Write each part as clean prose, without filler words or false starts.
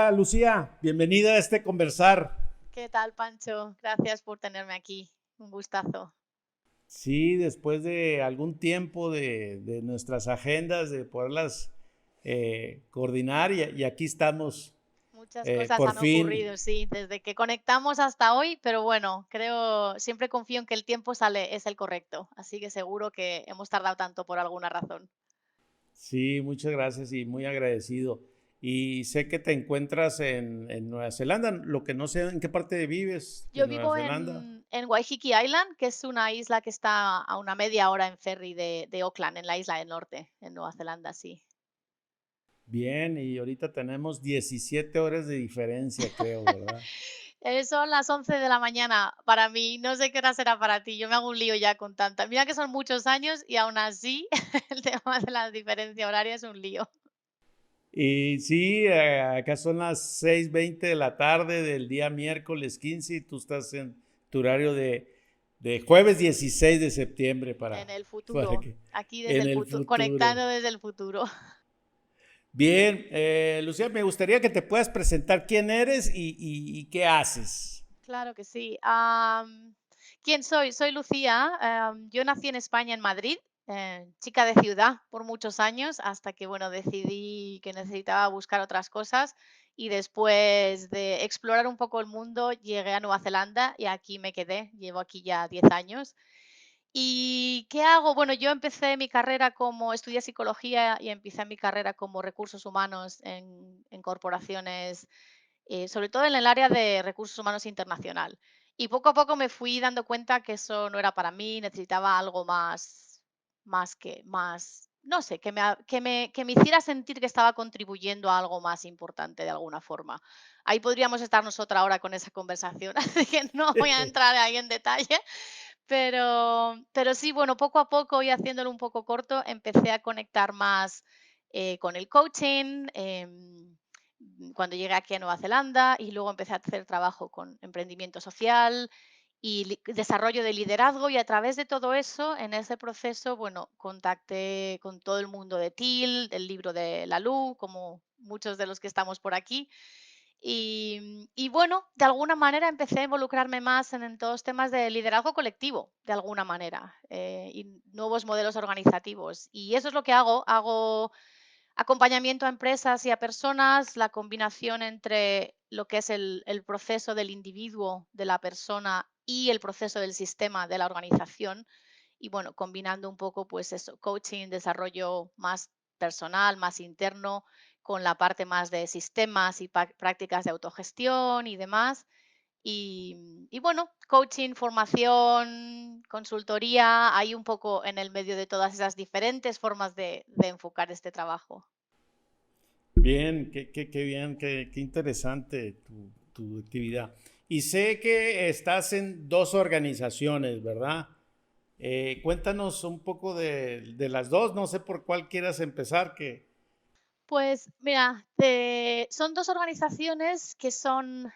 Hola Lucía, bienvenida a este conversar. ¿Qué tal, Pancho? Gracias por tenerme aquí. Un gustazo. Sí, después de algún tiempo de nuestras agendas, de poderlas coordinar y aquí estamos Muchas cosas por han fin. ocurrido, sí, desde que conectamos hasta hoy, pero bueno, siempre confío en que el tiempo es el correcto, así que seguro que hemos tardado tanto por alguna razón. Sí, muchas gracias y muy agradecido. Y sé que te encuentras en Nueva Zelanda, lo que no sé en qué parte vives de Yo Nueva vivo Zelanda. en Waiheke Island, que es una isla que está a una media hora en ferry de Auckland, en la isla del norte, en Nueva Zelanda, sí. Bien, y ahorita tenemos 17 horas de diferencia, creo, ¿verdad? Son las 11 de la mañana para mí, no sé qué hora será para ti, yo me hago un lío ya con tanta. Mira que son muchos años y aún así el tema de la diferencia horaria es un lío. Y sí, acá son las 6:20 de la tarde del día miércoles 15 y tú estás en tu horario de jueves 16 de septiembre En el para futuro, que aquí desde en el el futuro, futuro. conectando desde el futuro. Bien, Lucía, me gustaría que te puedas presentar quién eres y qué haces. Claro que sí. ¿Quién soy? Soy Lucía. Yo nací en España, en Madrid, chica de ciudad por muchos años, hasta que, bueno, decidí que necesitaba buscar otras cosas y después de explorar un poco el mundo, llegué a Nueva Zelanda y aquí me quedé. Llevo aquí ya 10 años. ¿Y qué hago? Bueno, yo empecé mi carrera como estudié psicología y empecé mi carrera como recursos humanos en corporaciones, sobre todo en el área de recursos humanos internacional. Y poco a poco me fui dando cuenta que eso no era para mí, necesitaba algo más, no sé, que me hiciera sentir que estaba contribuyendo a algo más importante de alguna forma. Ahí podríamos estarnos otra hora con esa conversación, así que no voy a entrar ahí en detalle, pero sí, bueno, poco a poco y haciéndolo un poco corto, empecé a conectar más con el coaching. Cuando llegué aquí a Nueva Zelanda y luego empecé a hacer trabajo con emprendimiento social y desarrollo de liderazgo y a través de todo eso, en ese proceso, bueno, contacté con todo el mundo de TIL, del libro de Lalú, como muchos de los que estamos por aquí. Y bueno, de alguna manera empecé a involucrarme más en todos temas de liderazgo colectivo, de alguna manera, y nuevos modelos organizativos. Y eso es lo que hago acompañamiento a empresas y a personas, la combinación entre lo que es el proceso del individuo, de la persona y el proceso del sistema, de la organización. Y bueno, combinando un poco, pues eso, coaching, desarrollo más personal, más interno, con la parte más de sistemas y prácticas de autogestión y demás. Y bueno, coaching, formación, consultoría, hay un poco en el medio de todas esas diferentes formas de enfocar este trabajo. Bien, qué bien, qué interesante tu actividad. Y sé que estás en dos organizaciones, ¿verdad? Cuéntanos un poco de las dos, no sé por cuál quieras empezar, que Pues mira, son dos organizaciones que son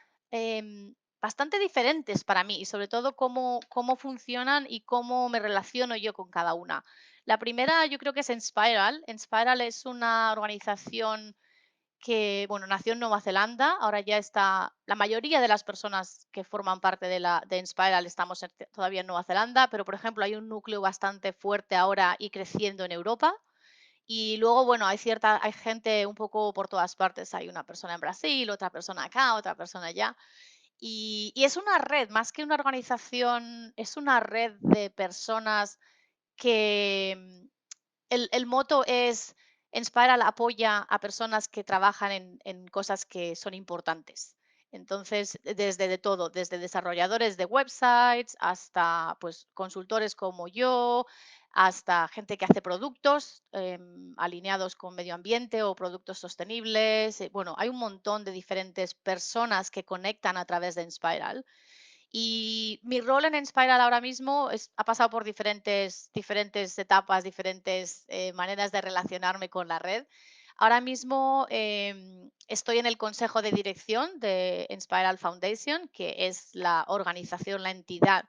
bastante diferentes para mí y sobre todo cómo funcionan y cómo me relaciono yo con cada una. La primera yo creo que es Enspiral. Enspiral es una organización que, bueno, nació en Nueva Zelanda, ahora ya está, la mayoría de las personas que forman parte de Enspiral estamos todavía en Nueva Zelanda, pero por ejemplo hay un núcleo bastante fuerte ahora y creciendo en Europa. Y luego, bueno, hay gente un poco por todas partes. Hay una persona en Brasil, otra persona acá, otra persona allá. Y es una red, más que una organización, es una red de personas que el moto es Inspiral apoya a personas que trabajan en cosas que son importantes. Entonces, desde de todo, desde desarrolladores de websites hasta pues consultores como yo, hasta gente que hace productos alineados con medio ambiente o productos sostenibles. Bueno, hay un montón de diferentes personas que conectan a través de Inspiral y mi rol en Inspiral ahora mismo ha pasado por diferentes etapas, diferentes maneras de relacionarme con la red. Ahora mismo estoy en el consejo de dirección de Inspiral Foundation, que es la organización, la entidad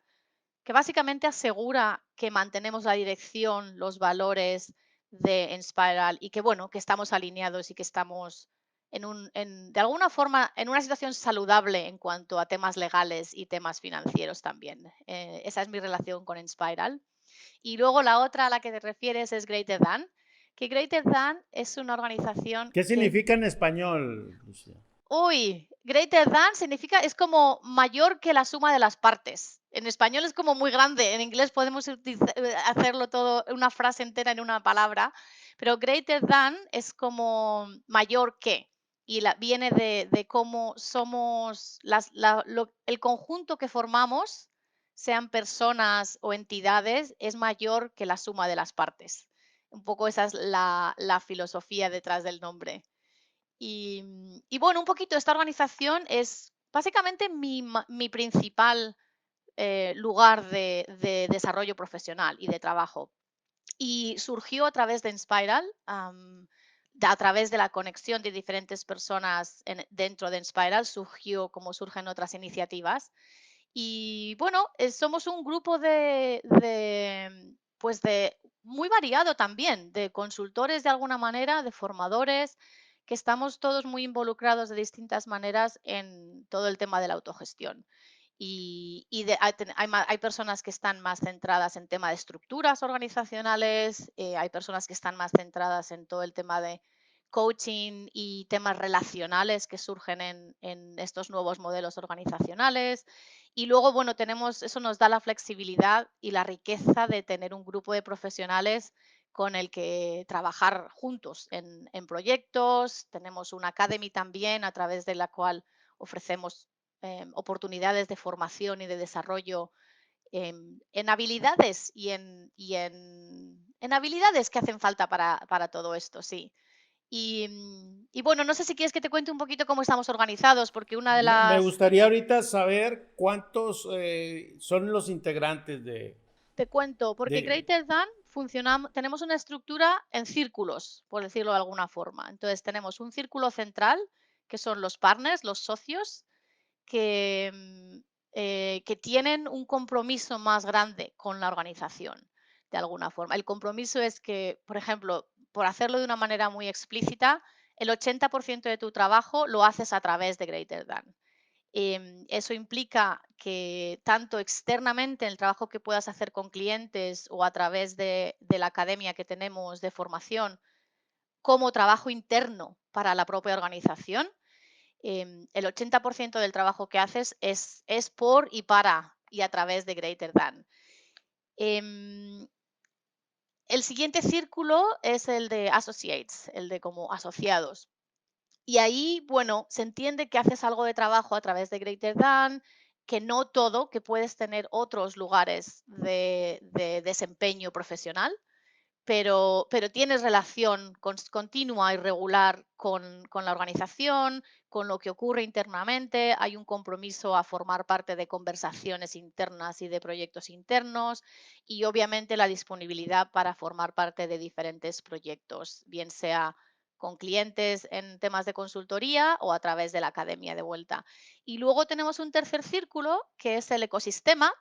que básicamente asegura que mantenemos la dirección, los valores de Inspiral y que, bueno, que estamos alineados y que estamos de alguna forma, en una situación saludable en cuanto a temas legales y temas financieros también. Esa es mi relación con Inspiral. Y luego la otra a la que te refieres es Greater Than, que Greater Than es una organización ¿Qué que, significa en español, Lucía? uy, Greater Than significa, es como mayor que la suma de las partes. En español es como muy grande, en inglés podemos hacerlo todo, una frase entera en una palabra, pero Greater Than es como mayor que, y viene de cómo somos, el conjunto que formamos, sean personas o entidades, es mayor que la suma de las partes. Un poco esa es la filosofía detrás del nombre. Y bueno, un poquito esta organización es básicamente mi principal lugar de desarrollo profesional y de trabajo. Y surgió a través de Inspiral, a través de la conexión de diferentes personas dentro de Inspiral, surgió como surgen otras iniciativas. Y bueno, somos un grupo pues de muy variado también, de consultores de alguna manera, de formadores, que estamos todos muy involucrados de distintas maneras en todo el tema de la autogestión. Hay personas que están más centradas en tema de estructuras organizacionales, hay personas que están más centradas en todo el tema de coaching y temas relacionales que surgen en estos nuevos modelos organizacionales. Y luego, bueno, eso nos da la flexibilidad y la riqueza de tener un grupo de profesionales con el que trabajar juntos en proyectos. Tenemos una academy también a través de la cual ofrecemos oportunidades de formación y de desarrollo en habilidades en habilidades que hacen falta para todo esto, sí. Y bueno, no sé si quieres que te cuente un poquito cómo estamos organizados, porque una de Me las gustaría ahorita saber cuántos son los integrantes Te cuento, porque de... Greater Than tenemos una estructura en círculos, por decirlo de alguna forma. Entonces tenemos un círculo central, que son los partners, los socios, que, que tienen un compromiso más grande con la organización, de alguna forma. El compromiso es que, por ejemplo, por hacerlo de una manera muy explícita, el 80% de tu trabajo lo haces a través de Greater Than. Eso implica que tanto externamente en el trabajo que puedas hacer con clientes o a través de la academia que tenemos de formación, como trabajo interno para la propia organización, el 80% del trabajo que haces es por y para y a través de Greater Than. Em, el siguiente círculo es el de associates, el de como asociados. Y ahí, bueno, se entiende que haces algo de trabajo a través de Greater Than, que no todo, que puedes tener otros lugares de desempeño profesional, pero tienes relación continua y regular con la organización, con lo que ocurre internamente, hay un compromiso a formar parte de conversaciones internas y de proyectos internos y obviamente la disponibilidad para formar parte de diferentes proyectos, bien sea con clientes en temas de consultoría o a través de la academia de vuelta. Y luego tenemos un tercer círculo que es el ecosistema,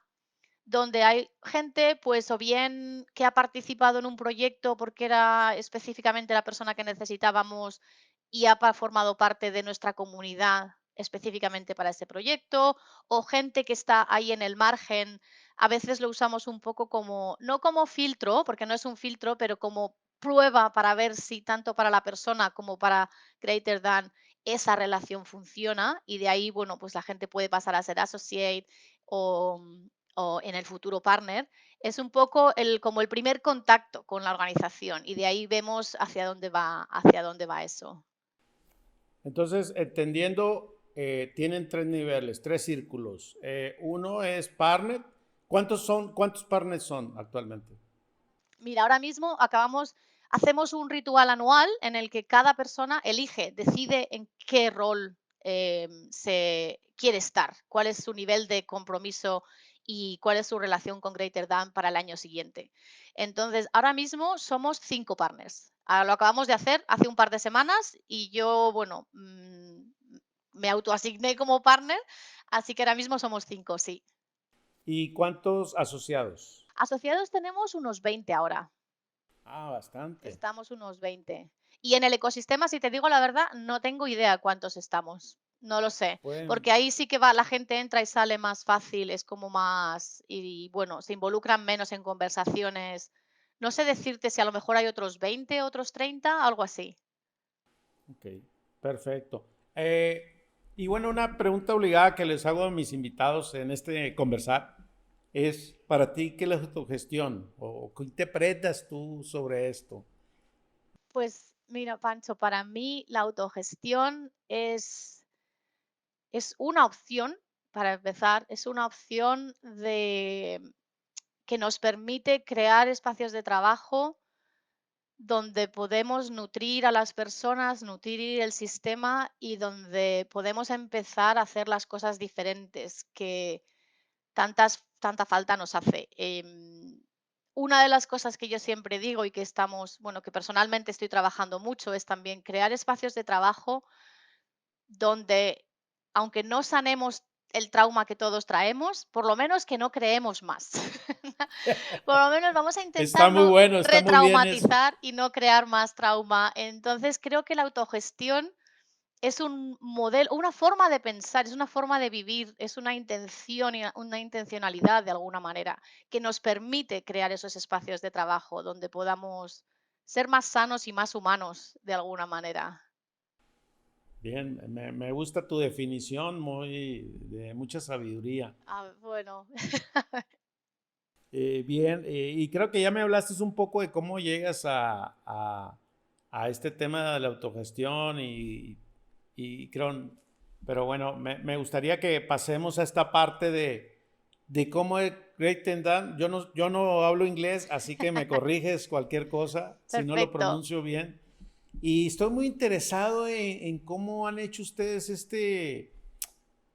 donde hay gente, pues, o bien que ha participado en un proyecto porque era específicamente la persona que necesitábamos y formado parte de nuestra comunidad específicamente para ese proyecto, o gente que está ahí en el margen. A veces lo usamos un poco como, no como filtro, porque no es un filtro, pero como prueba para ver si tanto para la persona como para Greater Than esa relación funciona y de ahí, bueno, pues la gente puede pasar a ser associate o, o en el futuro partner, es un poco como el primer contacto con la organización y de ahí vemos hacia dónde va eso. Entonces, entendiendo, tienen tres niveles, tres círculos. Uno es partner. ¿Cuántos partners son actualmente? Mira, ahora mismo hacemos un ritual anual en el que cada persona decide en qué rol se quiere estar, cuál es su nivel de compromiso y cuál es su relación con Greater Than para el año siguiente. Entonces, ahora mismo somos 5 partners. Lo acabamos de hacer hace un par de semanas y yo, bueno, me autoasigné como partner, así que ahora mismo somos 5, sí. ¿Y cuántos asociados? Asociados tenemos unos 20 ahora. Ah, bastante. Estamos unos 20. Y en el ecosistema, si te digo la verdad, no tengo idea cuántos estamos. No lo sé, Bueno, porque ahí sí que va, la gente entra y sale más fácil, es como más, y bueno, se involucran menos en conversaciones. No sé decirte si a lo mejor hay otros 20, otros 30, algo así. ok, perfecto. Y bueno, una pregunta obligada que les hago a mis invitados en este conversar es, para ti, ¿qué es la autogestión? ¿O qué interpretas tú sobre esto? Pues mira, Pancho, para mí la autogestión es una opción, para empezar, es una opción que nos permite crear espacios de trabajo donde podemos nutrir a las personas, nutrir el sistema y donde podemos empezar a hacer las cosas diferentes que tanta falta nos hace. Una de las cosas que yo siempre digo y que estamos, bueno, que personalmente estoy trabajando mucho es también crear espacios de trabajo donde, aunque no sanemos el trauma que todos traemos, por lo menos que no creemos más. Por lo menos vamos a Está intentar muy no bueno, está muy bien eso. retraumatizar y no crear más trauma. Entonces, creo que la autogestión es un modelo, una forma de pensar, es una forma de vivir, es una intención y una intencionalidad de alguna manera que nos permite crear esos espacios de trabajo donde podamos ser más sanos y más humanos de alguna manera. Bien, me gusta tu definición, muy de mucha sabiduría. Ah, bueno, Bien, y creo que ya me hablaste un poco de cómo llegas a este tema de la autogestión y creo, pero bueno, me gustaría que pasemos a esta parte de cómo es Great and Done. Yo no hablo inglés, así que me corriges cualquier cosa si no lo perfecto. pronuncio bien. Y estoy muy interesado en cómo han hecho ustedes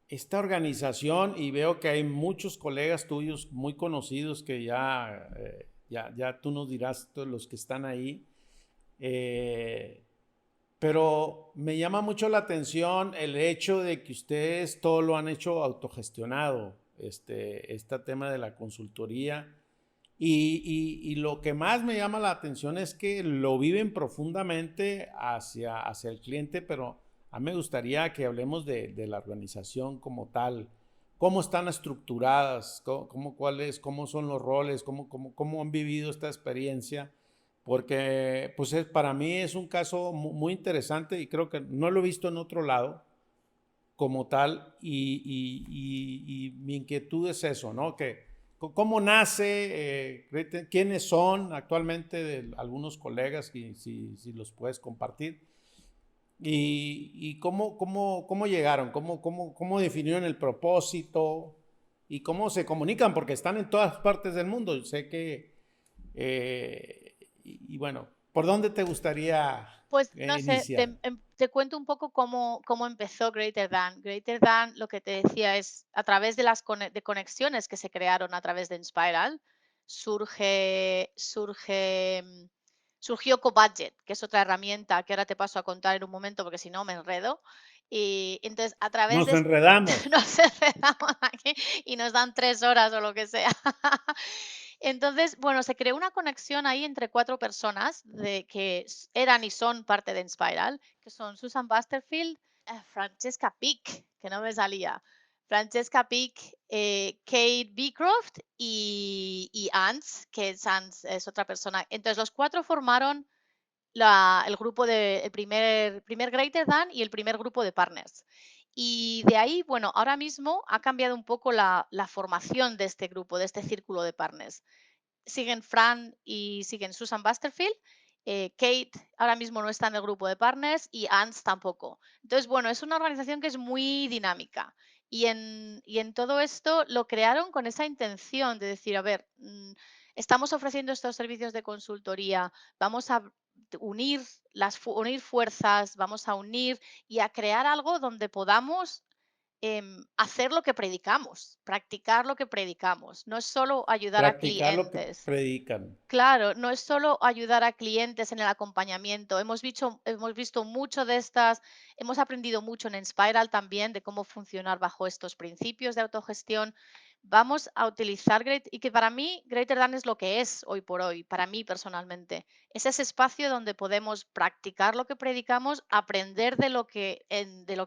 esta organización y veo que hay muchos colegas tuyos muy conocidos que ya tú nos dirás todos los que están ahí. Eh, pero me llama mucho la atención el hecho de que ustedes todo lo han hecho autogestionado, este tema de la consultoría. Y lo que más me llama la atención es que lo viven profundamente hacia el cliente, pero a mí me gustaría que hablemos de la organización como tal, cómo están estructuradas, cómo son los roles, cómo han vivido esta experiencia, porque pues para mí es un caso muy interesante y creo que no lo he visto en otro lado como tal y mi inquietud es eso, ¿no? Que, ¿cómo nace? ¿Quiénes son actualmente de algunos colegas? Si los puedes compartir. Y cómo llegaron, cómo definieron el propósito y cómo se comunican, porque están en todas partes del mundo. Sé que, y bueno, ¿por dónde te gustaría Pues no sé, iniciar? te cuento un poco cómo empezó Greater Than. Greater Than, lo que te decía es, a través de las de conexiones que se crearon a través de Inspiral, surgió CoBudget, que es otra herramienta que ahora te paso a contar en un momento porque si no me enredo. Y entonces, a través Nos de enredamos. nos enredamos aquí y nos dan 3 horas o lo que sea. Entonces, bueno, se creó una conexión ahí entre 4 personas que eran y son parte de Inspiral, que son Susan Basterfield, Francesca Pick, que no me salía, Francesca Pick, Kate Beecroft y Ants, es otra persona. Entonces, los 4 formaron el grupo el primer Greater Than y el primer grupo de partners. Y de ahí, bueno, ahora mismo ha cambiado un poco la formación de este grupo, de este círculo de partners. Siguen Fran y siguen Susan Basterfield. Kate ahora mismo no está en el grupo de partners y Ans tampoco. Entonces, bueno, es una organización que es muy dinámica. Y en todo esto lo crearon con esa intención de decir, a ver, estamos ofreciendo estos servicios de consultoría, vamos a unir fuerzas, vamos a unir y a crear algo donde podamos hacer lo que predicamos, practicar lo que predicamos. No es solo ayudar a Practicar lo que clientes. predican. Claro, no es solo ayudar a clientes en el acompañamiento. Hemos visto mucho de hemos aprendido mucho en Inspiral también de cómo funcionar bajo estos principios de autogestión, vamos a utilizar y que para mí Greater Than es lo que es hoy por hoy, para mí personalmente. Es ese espacio donde podemos practicar lo que predicamos, aprender de lo que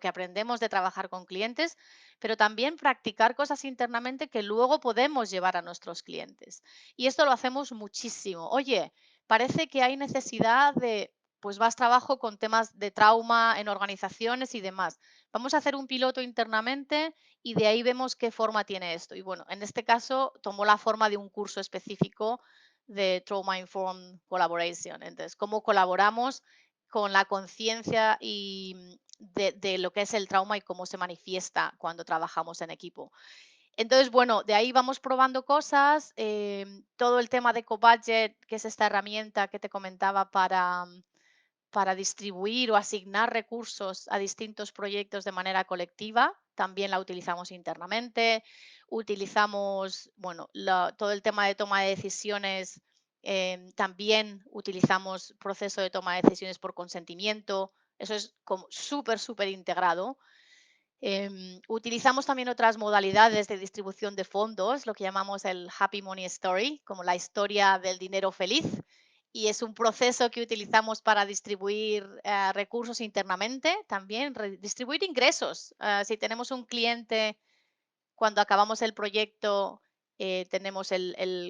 aprendemos de trabajar con clientes, pero también practicar cosas internamente que luego podemos llevar a nuestros clientes. Y esto lo hacemos muchísimo. Oye, parece que hay necesidad de, pues más trabajo con temas de trauma en organizaciones y demás. Vamos a hacer un piloto internamente y de ahí vemos qué forma tiene esto. Y bueno, en este caso tomó la forma de un curso específico de Trauma Informed Collaboration. Entonces, cómo colaboramos con la conciencia de lo que es el trauma y cómo se manifiesta cuando trabajamos en equipo. Entonces, bueno, de ahí vamos probando cosas, todo el tema de CoBudget, que es esta herramienta que te comentaba para distribuir o asignar recursos a distintos proyectos de manera colectiva, también la utilizamos internamente. Utilizamos, bueno, todo el tema de toma de decisiones, también utilizamos proceso de toma de decisiones por consentimiento. Eso es como súper, súper integrado. Utilizamos también otras modalidades de distribución de fondos, lo que llamamos el Happy Money Story, como la historia del dinero feliz. Y es un proceso que utilizamos para distribuir recursos internamente, también distribuir ingresos. Si tenemos un cliente, cuando acabamos el proyecto, tenemos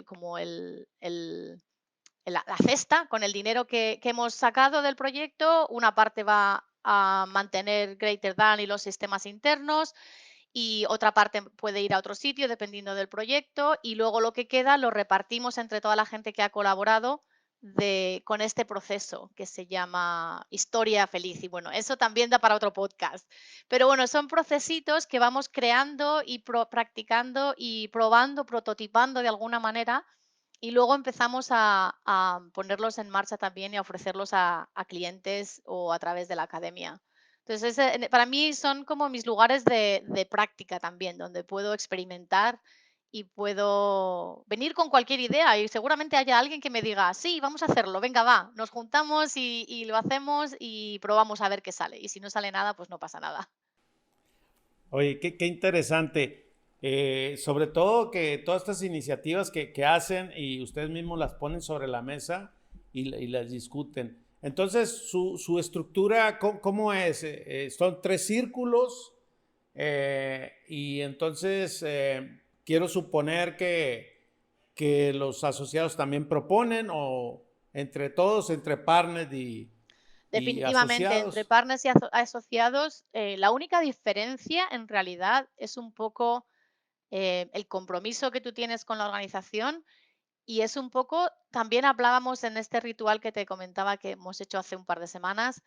como la cesta con el dinero que hemos sacado del proyecto. Una parte va a mantener Greater Than y los sistemas internos y otra parte puede ir a otro sitio dependiendo del proyecto y luego lo que queda lo repartimos entre toda la gente que ha colaborado con este proceso que se llama historia feliz. Y bueno, eso también da para otro podcast. Pero bueno, son procesitos que vamos creando y practicando y probando, prototipando de alguna manera y luego empezamos a ponerlos en marcha también y a ofrecerlos a clientes o a través de la academia. Entonces, para mí son como mis lugares de práctica también, donde puedo experimentar y puedo venir con cualquier idea y seguramente haya alguien que me diga, sí, vamos a hacerlo, venga, va, nos juntamos y lo hacemos y probamos a ver qué sale. Y si no sale nada, pues no pasa nada. Oye, qué interesante. Sobre todo que todas estas iniciativas que hacen y ustedes mismos las ponen sobre la mesa y las discuten. Entonces, su estructura, ¿cómo es? Son tres círculos y entonces quiero suponer que los asociados también proponen o entre todos, entre partners y Definitivamente, entre asociados. partners y asociados, la única diferencia en realidad es un poco el compromiso que tú tienes con la organización y es un poco, también hablábamos en este ritual que te comentaba que hemos hecho hace un par de semanas,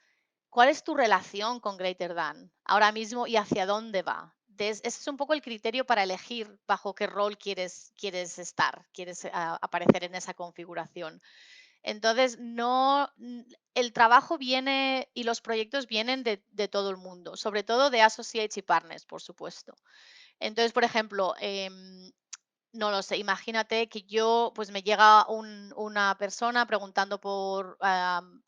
¿cuál es tu relación con Greater Than ahora mismo y hacia dónde va? Ese es un poco el criterio para elegir bajo qué rol quieres estar, quieres aparecer en esa configuración. Entonces, no, el trabajo viene y los proyectos vienen de todo el mundo, sobre todo de associates y partners, por supuesto. Entonces, por ejemplo, no lo sé, imagínate que yo, pues me llega una persona preguntando por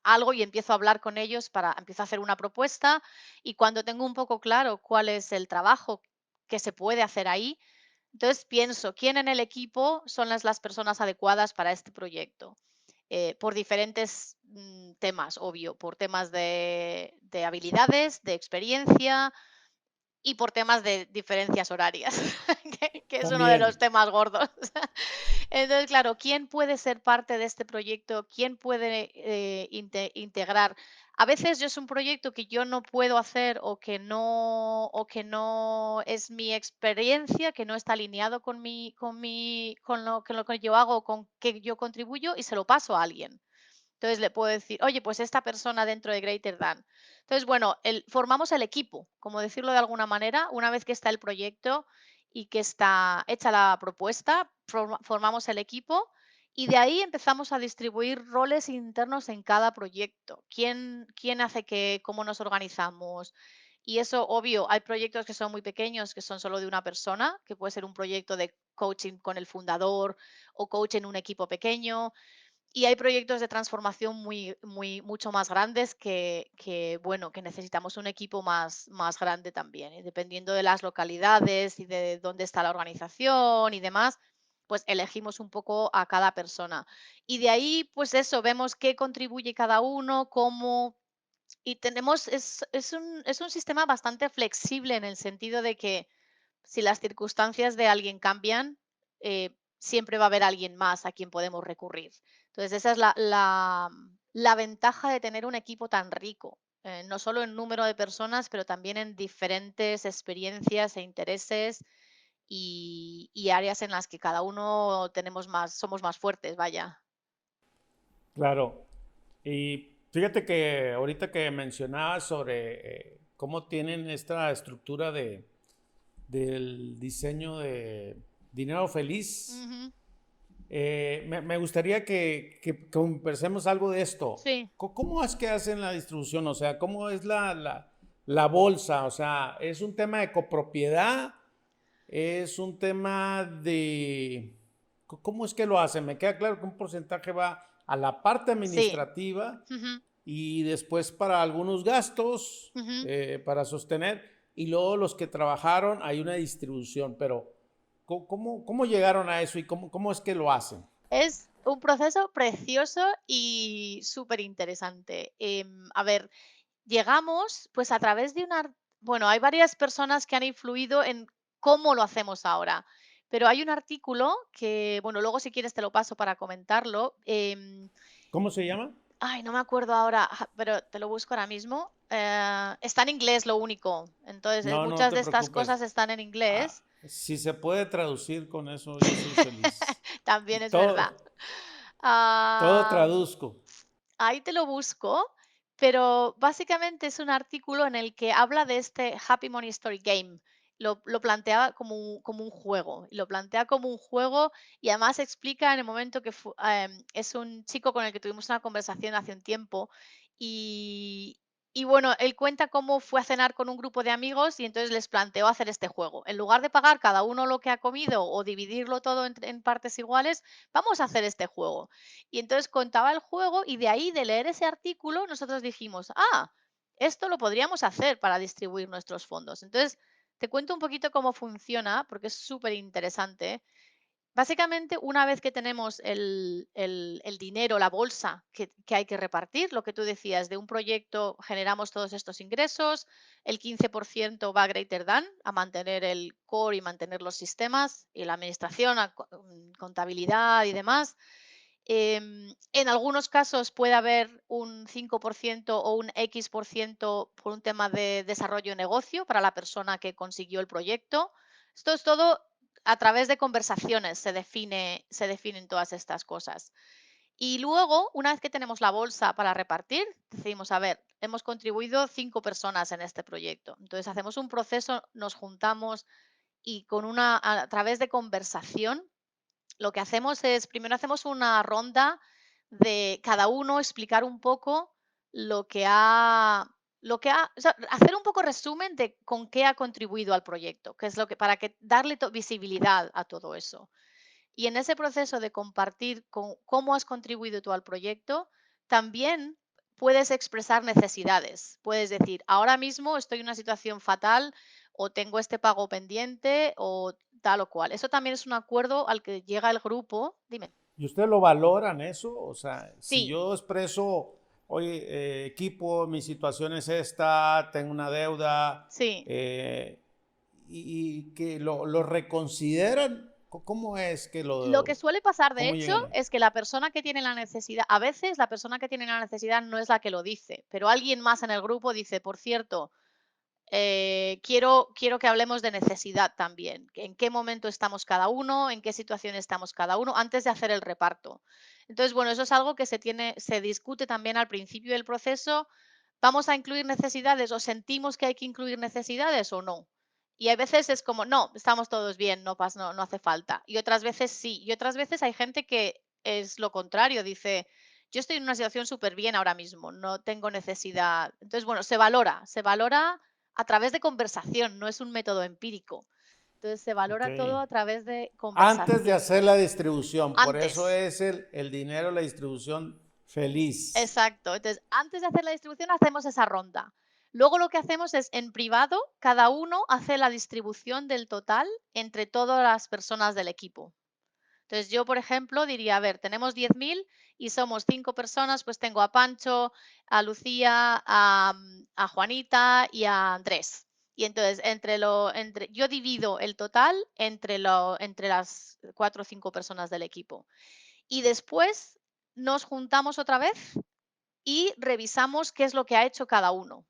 algo y empiezo a hablar con ellos empiezo a hacer una propuesta y cuando tengo un poco claro cuál es el trabajo que se puede hacer ahí, entonces pienso quién en el equipo son las personas adecuadas para este proyecto. Por diferentes temas, obvio, por temas de habilidades, de experiencia, y por temas de diferencias horarias, que es uno de los También. temas gordos. Entonces, claro, ¿quién puede ser parte de este proyecto? ¿Quién puede integrar? A veces yo es un proyecto que yo no puedo hacer o que no es mi experiencia, que no está alineado con lo que yo hago, con que yo contribuyo y se lo paso a alguien. Entonces le puedo decir, oye, pues esta persona dentro de Greater Than. Entonces, bueno, formamos el equipo, como decirlo de alguna manera, una vez que está el proyecto y que está hecha la propuesta, formamos el equipo y de ahí empezamos a distribuir roles internos en cada proyecto. ¿Quién hace qué? ¿Cómo nos organizamos? Y eso, obvio, hay proyectos que son muy pequeños, que son solo de una persona, que puede ser un proyecto de coaching con el fundador o coach en un equipo pequeño Y hay proyectos de transformación mucho más grandes bueno, que necesitamos un equipo más grande también. Y dependiendo de las localidades y de dónde está la organización y demás, pues elegimos un poco a cada persona. Y de ahí, pues eso, vemos qué contribuye cada uno, cómo. Y es un sistema bastante flexible en el sentido de que si las circunstancias de alguien cambian, siempre va a haber alguien más a quien podemos recurrir. Entonces, esa es la ventaja de tener un equipo tan rico, no solo en número de personas, pero también en diferentes experiencias e intereses y áreas en las que cada uno somos más fuertes, vaya. Claro. Y fíjate que ahorita que mencionabas sobre cómo tienen esta estructura del diseño de dinero feliz, Ujú. me gustaría que conversemos algo de esto. Sí, ¿Cómo es que hacen la distribución? O sea, ¿cómo es la bolsa? O sea, ¿es un tema de copropiedad? ¿Es un tema de... ¿Cómo es que lo hacen? Me queda claro que un porcentaje va a la parte sí. administrativa Ujú, y después para algunos gastos, ujú. para sostener, y luego los que trabajaron hay una distribución, pero ¿cómo llegaron a eso y cómo es que lo hacen? Es un proceso precioso y súper interesante. A ver, llegamos, pues, a través de una bueno, hay varias personas que han influido en cómo lo hacemos ahora, pero hay un artículo que, bueno, luego si quieres te lo paso para comentarlo, ¿Cómo se llama? ay, no me acuerdo ahora, pero te lo busco ahora mismo. Está en inglés lo único, entonces, No, no muchas te de estas preocupes. cosas están en Ah, inglés. si se puede traducir con eso, yo soy feliz. También es verdad. Todo, todo Am, traduzco. Ahí te lo busco, pero básicamente es un artículo en el que habla de este Happy Money Story Game. Lo plantea como un juego, y lo plantea como un juego y además explica en el momento que es un chico con el que tuvimos una conversación hace un tiempo y, y bueno, él cuenta cómo fue a cenar con un grupo de amigos y entonces les planteó hacer este juego. En lugar de pagar cada uno lo que ha comido o dividirlo todo en partes iguales, vamos a hacer este juego. Y entonces contaba el juego y de ahí, de leer ese artículo, nosotros dijimos, esto lo podríamos hacer para distribuir nuestros fondos. Entonces, te cuento un poquito cómo funciona, porque es súper interesante. Básicamente, una vez que tenemos el dinero, la bolsa que hay que repartir, lo que tú decías, de un proyecto generamos todos estos ingresos, el 15% va a Greater Than, a mantener el core y mantener los sistemas y la administración, contabilidad y demás. En algunos casos puede haber un 5% o un X% por un tema de desarrollo de negocio para la persona que consiguió el proyecto. Esto es todo a través de conversaciones se definen todas estas cosas. Y luego, una vez que tenemos la bolsa para repartir, decimos, a ver, hemos contribuido 5 personas en este proyecto. Entonces hacemos un proceso, nos juntamos y a través de conversación lo que hacemos es, primero hacemos una ronda de cada uno explicar un poco o sea, hacer un poco resumen de con qué ha contribuido al proyecto, que es lo que, para que darle visibilidad a todo eso. Y en ese proceso de compartir cómo has contribuido tú al proyecto, también puedes expresar necesidades. Puedes decir, ahora mismo estoy en una situación fatal o tengo este pago pendiente o tal o cual. Eso también es un acuerdo al que llega el grupo. Dime. ¿Y ustedes lo valoran eso? O sea, si Sí, yo expreso, oye, equipo, mi situación es esta, tengo una deuda, sí. eh, y que lo reconsideran, ¿cómo es que Lo que lo, suele pasar, de cómo hecho, llegan ahí? es que la persona que tiene la necesidad, a veces la persona que tiene la necesidad no es la que lo dice, pero alguien más en el grupo dice, por cierto, quiero que hablemos de necesidad también. ¿En qué momento estamos cada uno? ¿En qué situación estamos cada uno? Antes de hacer el reparto. Entonces, bueno, eso es algo que se discute también al principio del proceso. ¿Vamos a incluir necesidades o sentimos que hay que incluir necesidades o no? Y hay veces es como, no, estamos todos bien, no hace falta. Y otras veces sí. Y otras veces hay gente que es lo contrario, dice, yo estoy en una situación súper bien ahora mismo, no tengo necesidad. Entonces, bueno, se valora a través de conversación, no es un método empírico. Entonces se Ok. valora todo a través de Antes de conversación. hacer la distribución, por eso Antes. es el dinero, la distribución feliz. Exacto. Entonces, antes de hacer la distribución hacemos esa ronda. Luego lo que hacemos es, en privado, cada uno hace la distribución del total entre todas las personas del equipo. Entonces, yo, por ejemplo, diría, a ver, tenemos 10.000 y somos 5 personas, pues tengo a Pancho, a Lucía, a Juanita y a Andrés. Y entonces, yo divido el total entre las 4 o 5 personas del equipo. Y después nos juntamos otra vez y revisamos qué es lo que ha hecho cada uno.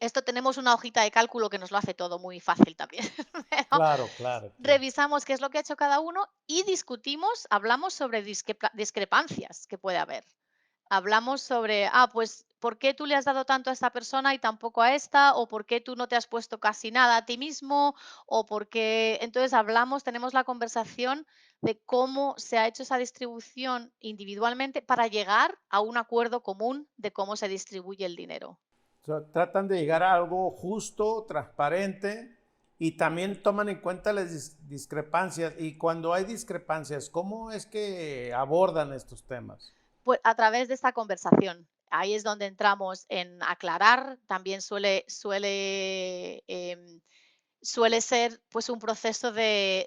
Esto tenemos una hojita de cálculo que nos lo hace todo muy fácil también, pero Claro, claro, claro. revisamos qué es lo que ha hecho cada uno y discutimos, hablamos sobre discrepancias que puede haber. Hablamos sobre, pues, ¿por qué tú le has dado tanto a esta persona y tampoco a esta? ¿O por qué tú no te has puesto casi nada a ti mismo? ¿O por qué? Entonces hablamos, tenemos la conversación de cómo se ha hecho esa distribución individualmente para llegar a un acuerdo común de cómo se distribuye el dinero. O sea, tratan de llegar a algo justo, transparente y también toman en cuenta las discrepancias. Y cuando hay discrepancias, ¿cómo es que abordan estos temas? Pues a través de esta conversación. Ahí es donde entramos en aclarar, también suele ser, pues, un proceso de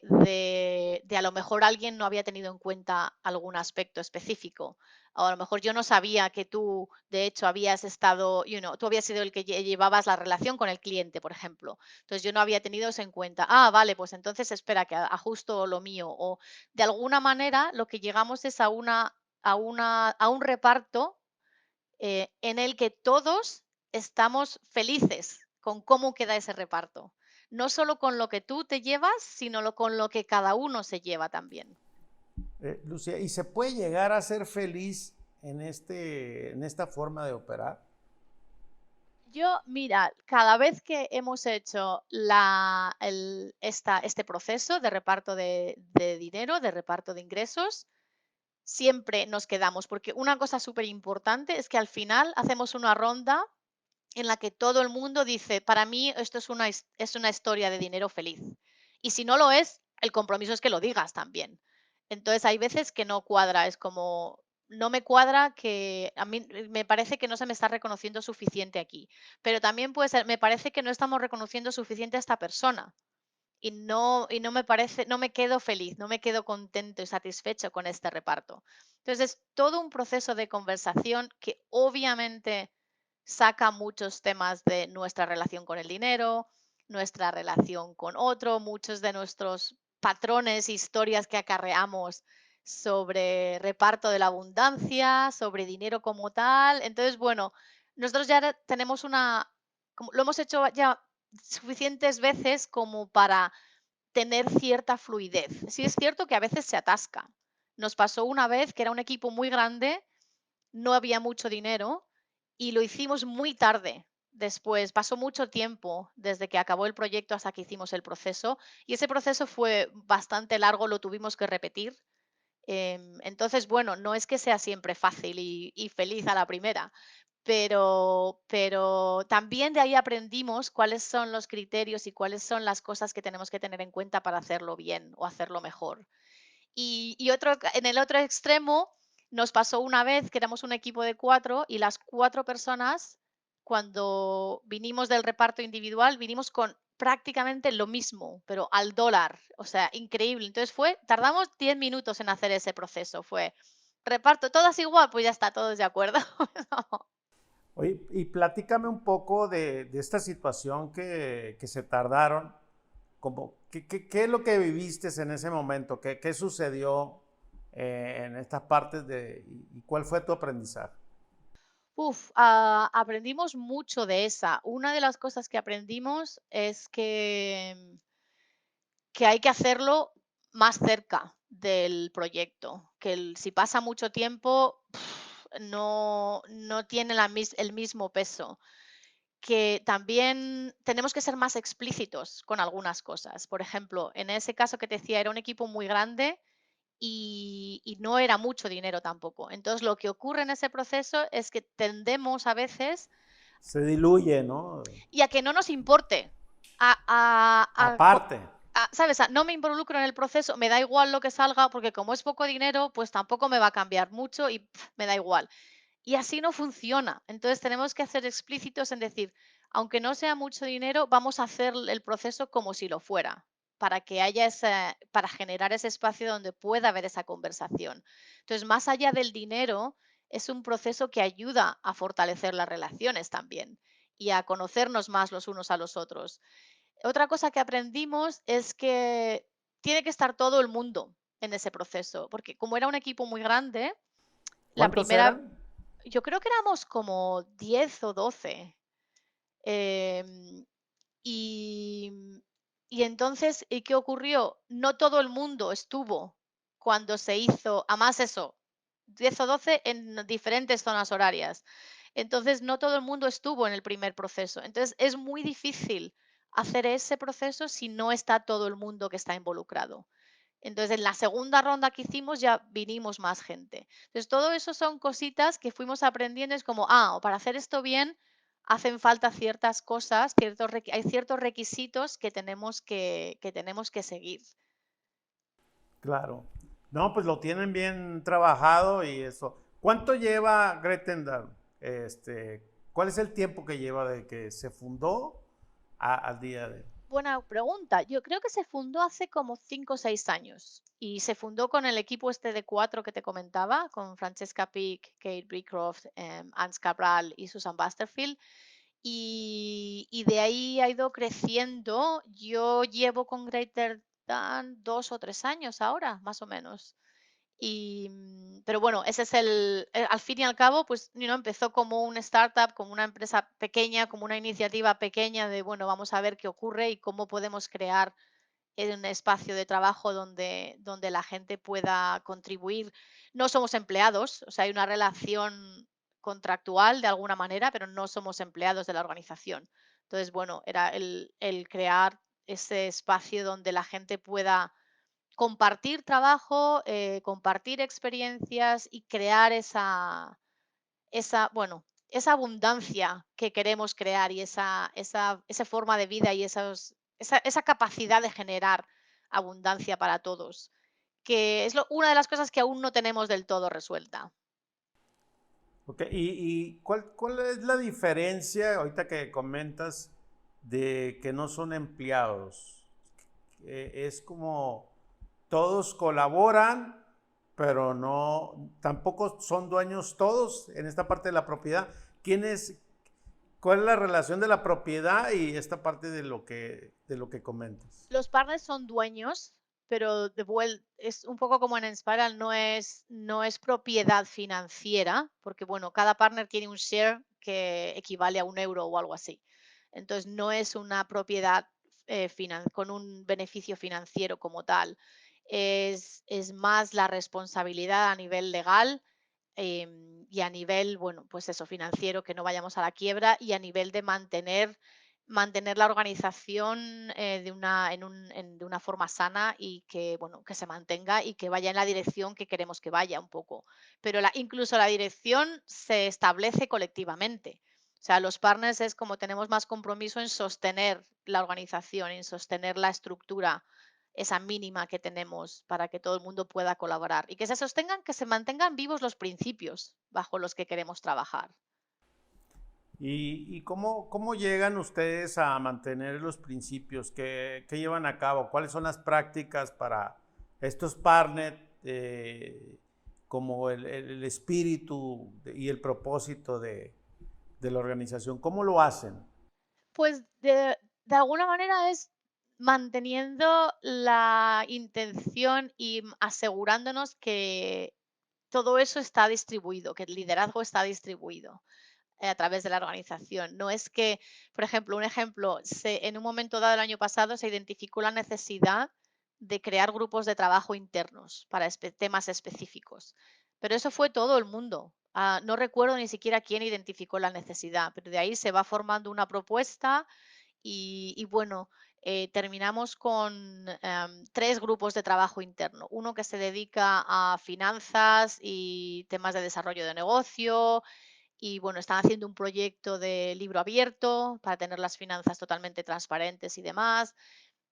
a lo mejor alguien no había tenido en cuenta algún aspecto específico. O a lo mejor yo no sabía que tú, de hecho, habías estado, tú habías sido el que llevabas la relación con el cliente, por ejemplo. Entonces, yo no había tenido eso en cuenta. Vale, pues entonces espera que ajusto lo mío. O de alguna manera lo que llegamos es a un reparto, en el que todos estamos felices con cómo queda ese reparto. No solo con lo que tú te llevas, sino con lo que cada uno se lleva también. Lucía, ¿y se puede llegar a ser feliz en esta forma de operar? Yo, mira, cada vez que hemos hecho este proceso de reparto de dinero, de reparto de ingresos, siempre nos quedamos, porque una cosa súper importante es que al final hacemos una ronda en la que todo el mundo dice, para mí esto es una historia de dinero feliz. Y si no lo es, el compromiso es que lo digas también. Entonces hay veces que no cuadra, es como, no me cuadra que a mí me parece que no se me está reconociendo suficiente aquí. Pero también puede ser, me parece que no estamos reconociendo suficiente a esta persona. Y no me parece, no me quedo feliz, no me quedo contento y satisfecho con este reparto. Entonces, es todo un proceso de conversación que obviamente saca muchos temas de nuestra relación con el dinero, nuestra relación con otro, muchos de nuestros patrones, historias que acarreamos sobre reparto de la abundancia, sobre dinero como tal. Entonces, bueno, nosotros ya tenemos lo hemos hecho ya suficientes veces como para tener cierta fluidez. Sí es cierto que a veces se atasca. Nos pasó una vez que era un equipo muy grande, no había mucho dinero y lo hicimos muy tarde. Después pasó mucho tiempo desde que acabó el proyecto hasta que hicimos el proceso y ese proceso fue bastante largo, lo tuvimos que repetir. Entonces, bueno, no es que sea siempre fácil y feliz a la primera, pero también de ahí aprendimos cuáles son los criterios y cuáles son las cosas que tenemos que tener en cuenta para hacerlo bien o hacerlo mejor. En el otro extremo nos pasó una vez que éramos un equipo de 4 y las 4 personas, cuando vinimos del reparto individual, vinimos con prácticamente lo mismo, pero al dólar, o sea, increíble. Entonces tardamos 10 minutos en hacer ese proceso, fue reparto, todas igual, pues ya está, todos de acuerdo. Oye, y platícame un poco de esta situación que se tardaron. Como, ¿qué es lo que viviste en ese momento? ¿Qué sucedió en estas partes y cuál fue tu aprendizaje? Aprendimos mucho de esa. Una de las cosas que aprendimos es que hay que hacerlo más cerca del proyecto, que si pasa mucho tiempo, no tiene el mismo peso. Que también tenemos que ser más explícitos con algunas cosas. Por ejemplo, en ese caso que te decía, era un equipo muy grande y no era mucho dinero tampoco. Entonces, lo que ocurre en ese proceso es que tendemos a veces Se diluye, ¿no? y a que no nos importe. A, a- a co- Aparte. ¿sabes? No me involucro en el proceso, me da igual lo que salga, porque como es poco dinero, pues tampoco me va a cambiar mucho y me da igual. Y así no funciona. Entonces tenemos que ser explícitos en decir, aunque no sea mucho dinero, vamos a hacer el proceso como si lo fuera, para que haya para generar ese espacio donde pueda haber esa conversación. Entonces, más allá del dinero, es un proceso que ayuda a fortalecer las relaciones también y a conocernos más los unos a los otros. Otra cosa que aprendimos es que tiene que estar todo el mundo en ese proceso, porque como era un equipo muy grande, la ¿Cuántos primera eran? yo creo que éramos como 10 o 12. em, y, y entonces, ¿y qué ocurrió? No todo el mundo estuvo cuando se hizo, además eso, 10 o 12 en diferentes zonas horarias. Entonces, no todo el mundo estuvo en el primer proceso. Entonces, es muy difícil hacer ese proceso si no está todo el mundo que está involucrado. Entonces, en la segunda ronda que hicimos ya vinimos más gente. Entonces, todo eso son cositas que fuimos aprendiendo. Es como, o para hacer esto bien hacen falta ciertas cosas, hay ciertos requisitos que tenemos que seguir. Claro. No, pues lo tienen bien trabajado y eso. ¿Cuánto lleva Gretendal? ¿Cuál es el tiempo que lleva de que se fundó al día de? Buena pregunta. Yo creo que se fundó hace como 5 o 6 años y se fundó con el equipo este de 4 que te comentaba, con Francesca Pic, Kate Beecroft, Ans Cabral y Susan Basterfield. Y de ahí ha ido creciendo. Yo llevo con Greater Than 2 o 3 años ahora, más o menos. Pero bueno, ese es al fin y al cabo, pues, empezó como un startup, como una empresa pequeña, como una iniciativa pequeña de, bueno, vamos a ver qué ocurre y cómo podemos crear un espacio de trabajo donde la gente pueda contribuir. No somos empleados, o sea, hay una relación contractual de alguna manera, pero no somos empleados de la organización. Entonces, bueno, era el crear ese espacio donde la gente pueda compartir trabajo, compartir experiencias y crear bueno, esa abundancia que queremos crear y esa forma de vida y esa capacidad de generar abundancia para todos, que es una de las cosas que aún no tenemos del todo resuelta. Ok, ¿y cuál es la diferencia ahorita que comentas de que no son empleados? Es como todos colaboran, pero no, tampoco son dueños todos en esta parte de la propiedad. ¿Cuál es la relación de la propiedad y esta parte de lo que comentas? Los partners son dueños, pero es un poco como en Enspiral, no es propiedad financiera, porque bueno, cada partner tiene un share que equivale a 1 euro o algo así. Entonces, no es una propiedad con un beneficio financiero como tal. Es más la responsabilidad a nivel legal, y a nivel, bueno, pues eso, financiero, que no vayamos a la quiebra y a nivel de mantener la organización de una forma sana y que, bueno, que se mantenga y que vaya en la dirección que queremos que vaya un poco. Pero incluso la dirección se establece colectivamente. O sea, los partners es como tenemos más compromiso en sostener la organización, en sostener la estructura, esa mínima que tenemos para que todo el mundo pueda colaborar y que se mantengan vivos los principios bajo los que queremos trabajar. ¿Y cómo llegan ustedes a mantener los principios? ¿Qué llevan a cabo? ¿Cuáles son las prácticas para estos partners, como el espíritu y el propósito de la organización? ¿Cómo lo hacen? Pues de alguna manera es manteniendo la intención y asegurándonos que todo eso está distribuido, que el liderazgo está distribuido a través de la organización. No es que, por ejemplo, un ejemplo, en un momento dado el año pasado se identificó la necesidad de crear grupos de trabajo internos para temas específicos. Pero eso fue todo el mundo. No recuerdo ni siquiera quién identificó la necesidad, pero de ahí se va formando una propuesta y bueno, terminamos con 3 grupos de trabajo interno. Uno que se dedica a finanzas y temas de desarrollo de negocio, y bueno, están haciendo un proyecto de libro abierto para tener las finanzas totalmente transparentes y demás.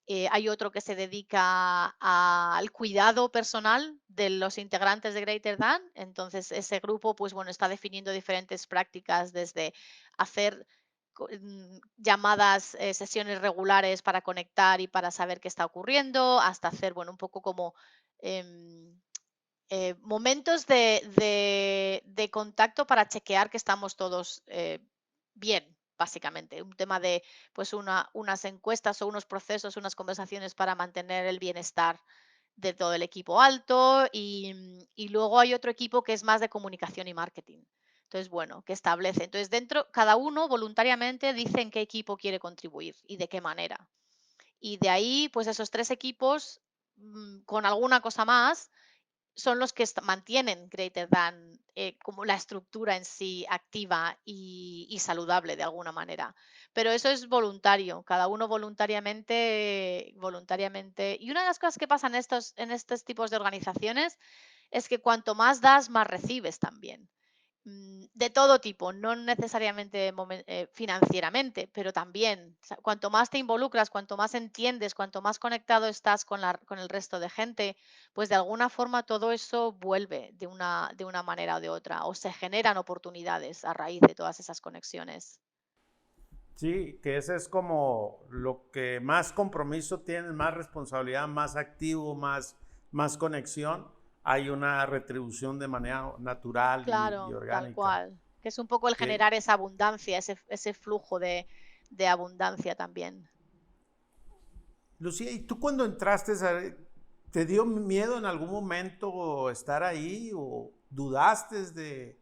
Hay otro que se dedica al cuidado personal de los integrantes de Greater Than. Entonces, ese grupo, pues bueno, está definiendo diferentes prácticas desde hacer llamadas, sesiones regulares para conectar y para saber qué está ocurriendo, hasta hacer, bueno, un poco como em, momentos de contacto para chequear que estamos todos bien, básicamente. Un tema de pues unas encuestas o unos procesos, unas conversaciones para mantener el bienestar de todo el equipo alto y luego hay otro equipo que es más de comunicación y marketing. Entonces, bueno, que establece. Entonces, dentro, cada uno voluntariamente dice en qué equipo quiere contribuir y de qué manera. Y de ahí, pues esos tres equipos, con alguna cosa más, son los que mantienen Greater Than como la estructura en sí activa y saludable de alguna manera. Pero eso es voluntario, cada uno voluntariamente. Y una de las cosas que pasan en estos tipos de organizaciones es que cuanto más das, más recibes también. De todo tipo, no necesariamente financieramente, pero también, o sea, cuanto más te involucras, cuanto más entiendes, cuanto más conectado estás con el resto de gente, pues de alguna forma todo eso vuelve de una manera o de otra, o se generan oportunidades a raíz de todas esas conexiones. Sí, que ese es como lo que más compromiso tienes, más responsabilidad, más activo, más conexión. Hay una retribución de manera natural y Claro, tal orgánica. cual. Que es un poco el Que, generar esa abundancia, ese flujo de abundancia también. Lucía, ¿y tú cuando entraste, te dio miedo en algún momento estar ahí o dudaste de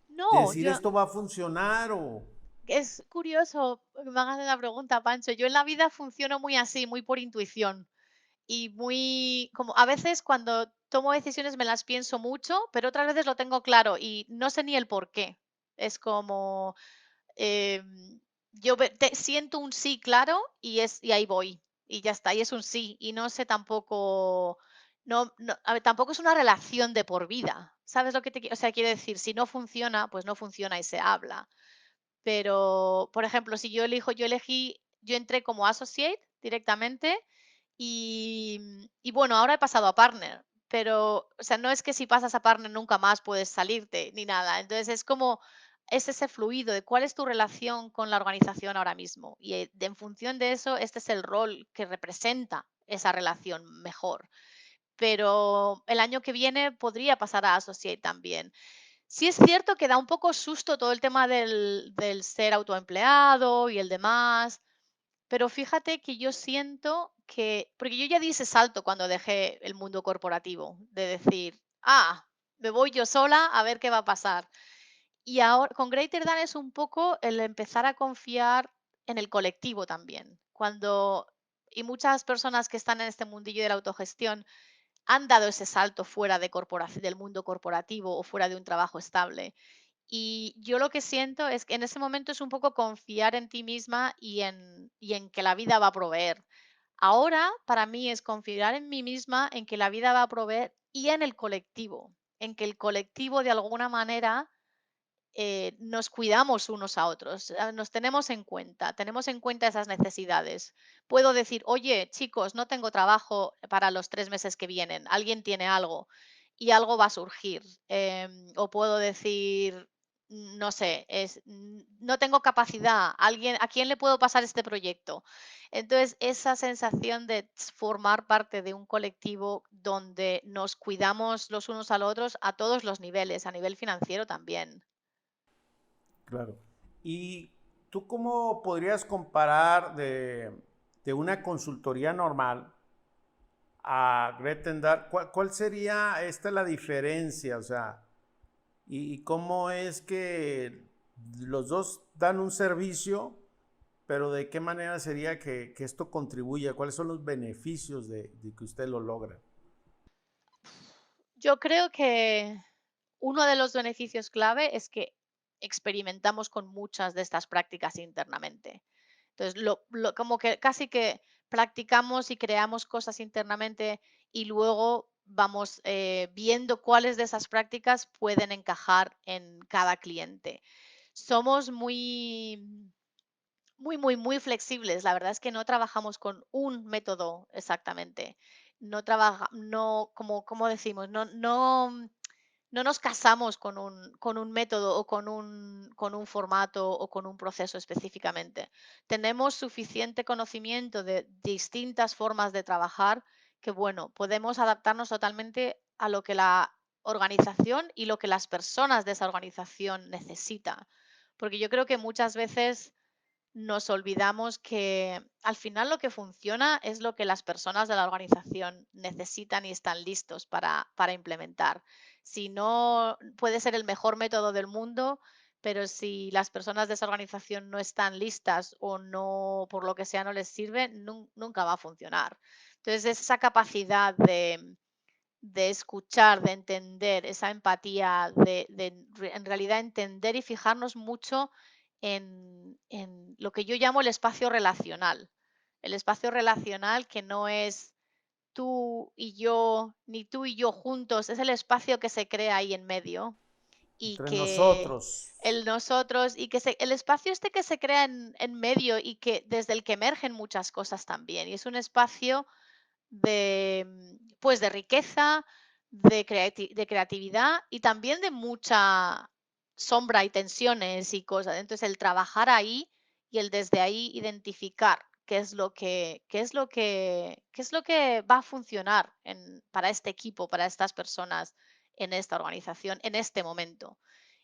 No, decir esto va a funcionar o... es curioso que me hagas la pregunta, Pancho. Yo en la vida funciono muy así, muy por intuición y muy como a veces cuando tomo decisiones me las pienso mucho, pero otras veces lo tengo claro y no sé ni el por qué. Es como yo siento un sí claro y ahí voy y ya está, y es un sí y no sé tampoco, a ver, tampoco es una relación de por vida. ¿Sabes lo que o sea, quiere decir, si no funciona, pues no funciona y se habla. Pero, por ejemplo, si yo entré como associate directamente y bueno, ahora he pasado a partner, pero, o sea, no es que si pasas a partner nunca más puedes salirte ni nada. Entonces es como, es ese fluido de cuál es tu relación con la organización ahora mismo. Y en función de eso, este es el rol que representa esa relación mejor. Pero el año que viene podría pasar a associate también. Sí es cierto que da un poco susto todo el tema del ser autoempleado y el demás, pero fíjate que yo siento que porque yo ya di ese salto cuando dejé el mundo corporativo, de decir: "Ah, me voy yo sola a ver qué va a pasar". Y ahora con Greater Than es un poco el empezar a confiar en el colectivo también. Y muchas personas que están en este mundillo de la autogestión han dado ese salto fuera del mundo corporativo o fuera de un trabajo estable. Y yo lo que siento es que en ese momento es un poco confiar en ti misma y en que la vida va a proveer. Ahora, para mí, es confiar en mí misma, en que la vida va a proveer y en el colectivo, en que el colectivo de alguna manera nos cuidamos unos a otros, nos tenemos en cuenta esas necesidades. Puedo decir, oye, chicos, no tengo trabajo para los 3 meses que vienen, alguien tiene algo y algo va a surgir. O puedo decir, no sé, no tengo capacidad, ¿a quién le puedo pasar este proyecto? Entonces, esa sensación de formar parte de un colectivo donde nos cuidamos los unos a los otros a todos los niveles, a nivel financiero también. Claro. ¿Y tú cómo podrías comparar de una consultoría normal a Gretendar? ¿Cuál sería esta la diferencia? O sea, y cómo es que los dos dan un servicio, pero de qué manera sería que esto contribuye, cuáles son los beneficios de que usted lo logra. Yo creo que uno de los beneficios clave es que experimentamos con muchas de estas prácticas internamente. Entonces, como que casi que practicamos y creamos cosas internamente y luego vamos viendo cuáles de esas prácticas pueden encajar en cada cliente. Somos muy Muy, muy, muy flexibles. La verdad es que no trabajamos con un método exactamente. No, como decimos, no nos casamos con un método o con un formato o con un proceso específicamente. Tenemos suficiente conocimiento de distintas formas de trabajar que, bueno, podemos adaptarnos totalmente a lo que la organización y lo que las personas de esa organización necesitan. Porque yo creo que muchas veces nos olvidamos que al final lo que funciona es lo que las personas de la organización necesitan y están listos para implementar. Si no, puede ser el mejor método del mundo, pero si las personas de esa organización no están listas o no, por lo que sea, no les sirve, nunca va a funcionar. Entonces, esa capacidad de escuchar, de entender, esa empatía, en realidad entender y fijarnos mucho en lo que yo llamo el espacio relacional. El espacio relacional que no es tú y yo, ni tú y yo juntos, es el espacio que se crea ahí en medio y Entre que nosotros. el nosotros y el espacio este que se crea en medio y que desde el que emergen muchas cosas también. Y es un espacio pues de riqueza, de creatividad y también de mucha sombra y tensiones y cosas. Entonces, el trabajar ahí y el desde ahí identificar qué es lo que va a funcionar para este equipo, para estas personas en esta organización, en este momento.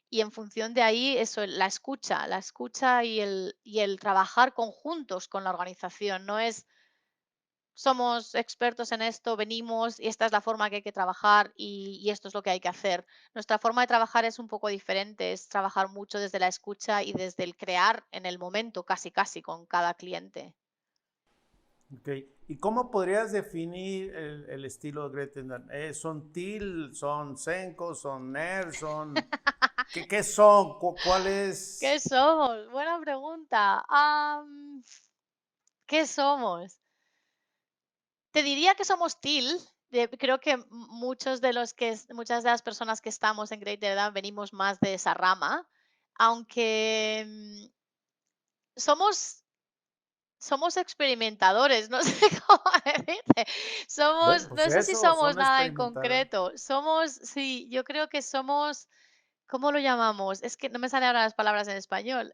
Y en función de ahí, eso, la escucha y el trabajar conjuntos con la organización. No es somos expertos en esto, venimos y esta es la forma que hay que trabajar y esto es lo que hay que hacer. Nuestra forma de trabajar es un poco diferente, es trabajar mucho desde la escucha y desde el crear en el momento, casi casi con cada cliente. Ok. ¿Y cómo podrías definir el estilo de Greta Thunberg? ¿Son Till, son Senko, son Ner, son... ¿Qué son? ¿Cuál es? ¿Qué somos? Buena pregunta. ¿Qué somos? Te diría que somos Teal. Creo que muchas de las personas que estamos en Greater Edad venimos más de esa rama, aunque somos somos experimentadores, no sé cómo decirte. Bueno, No pues sé si eso, somos son nada en experimentadas. concreto. Sí, yo creo que somos, ¿cómo lo llamamos? Es que no me salen ahora las palabras en español.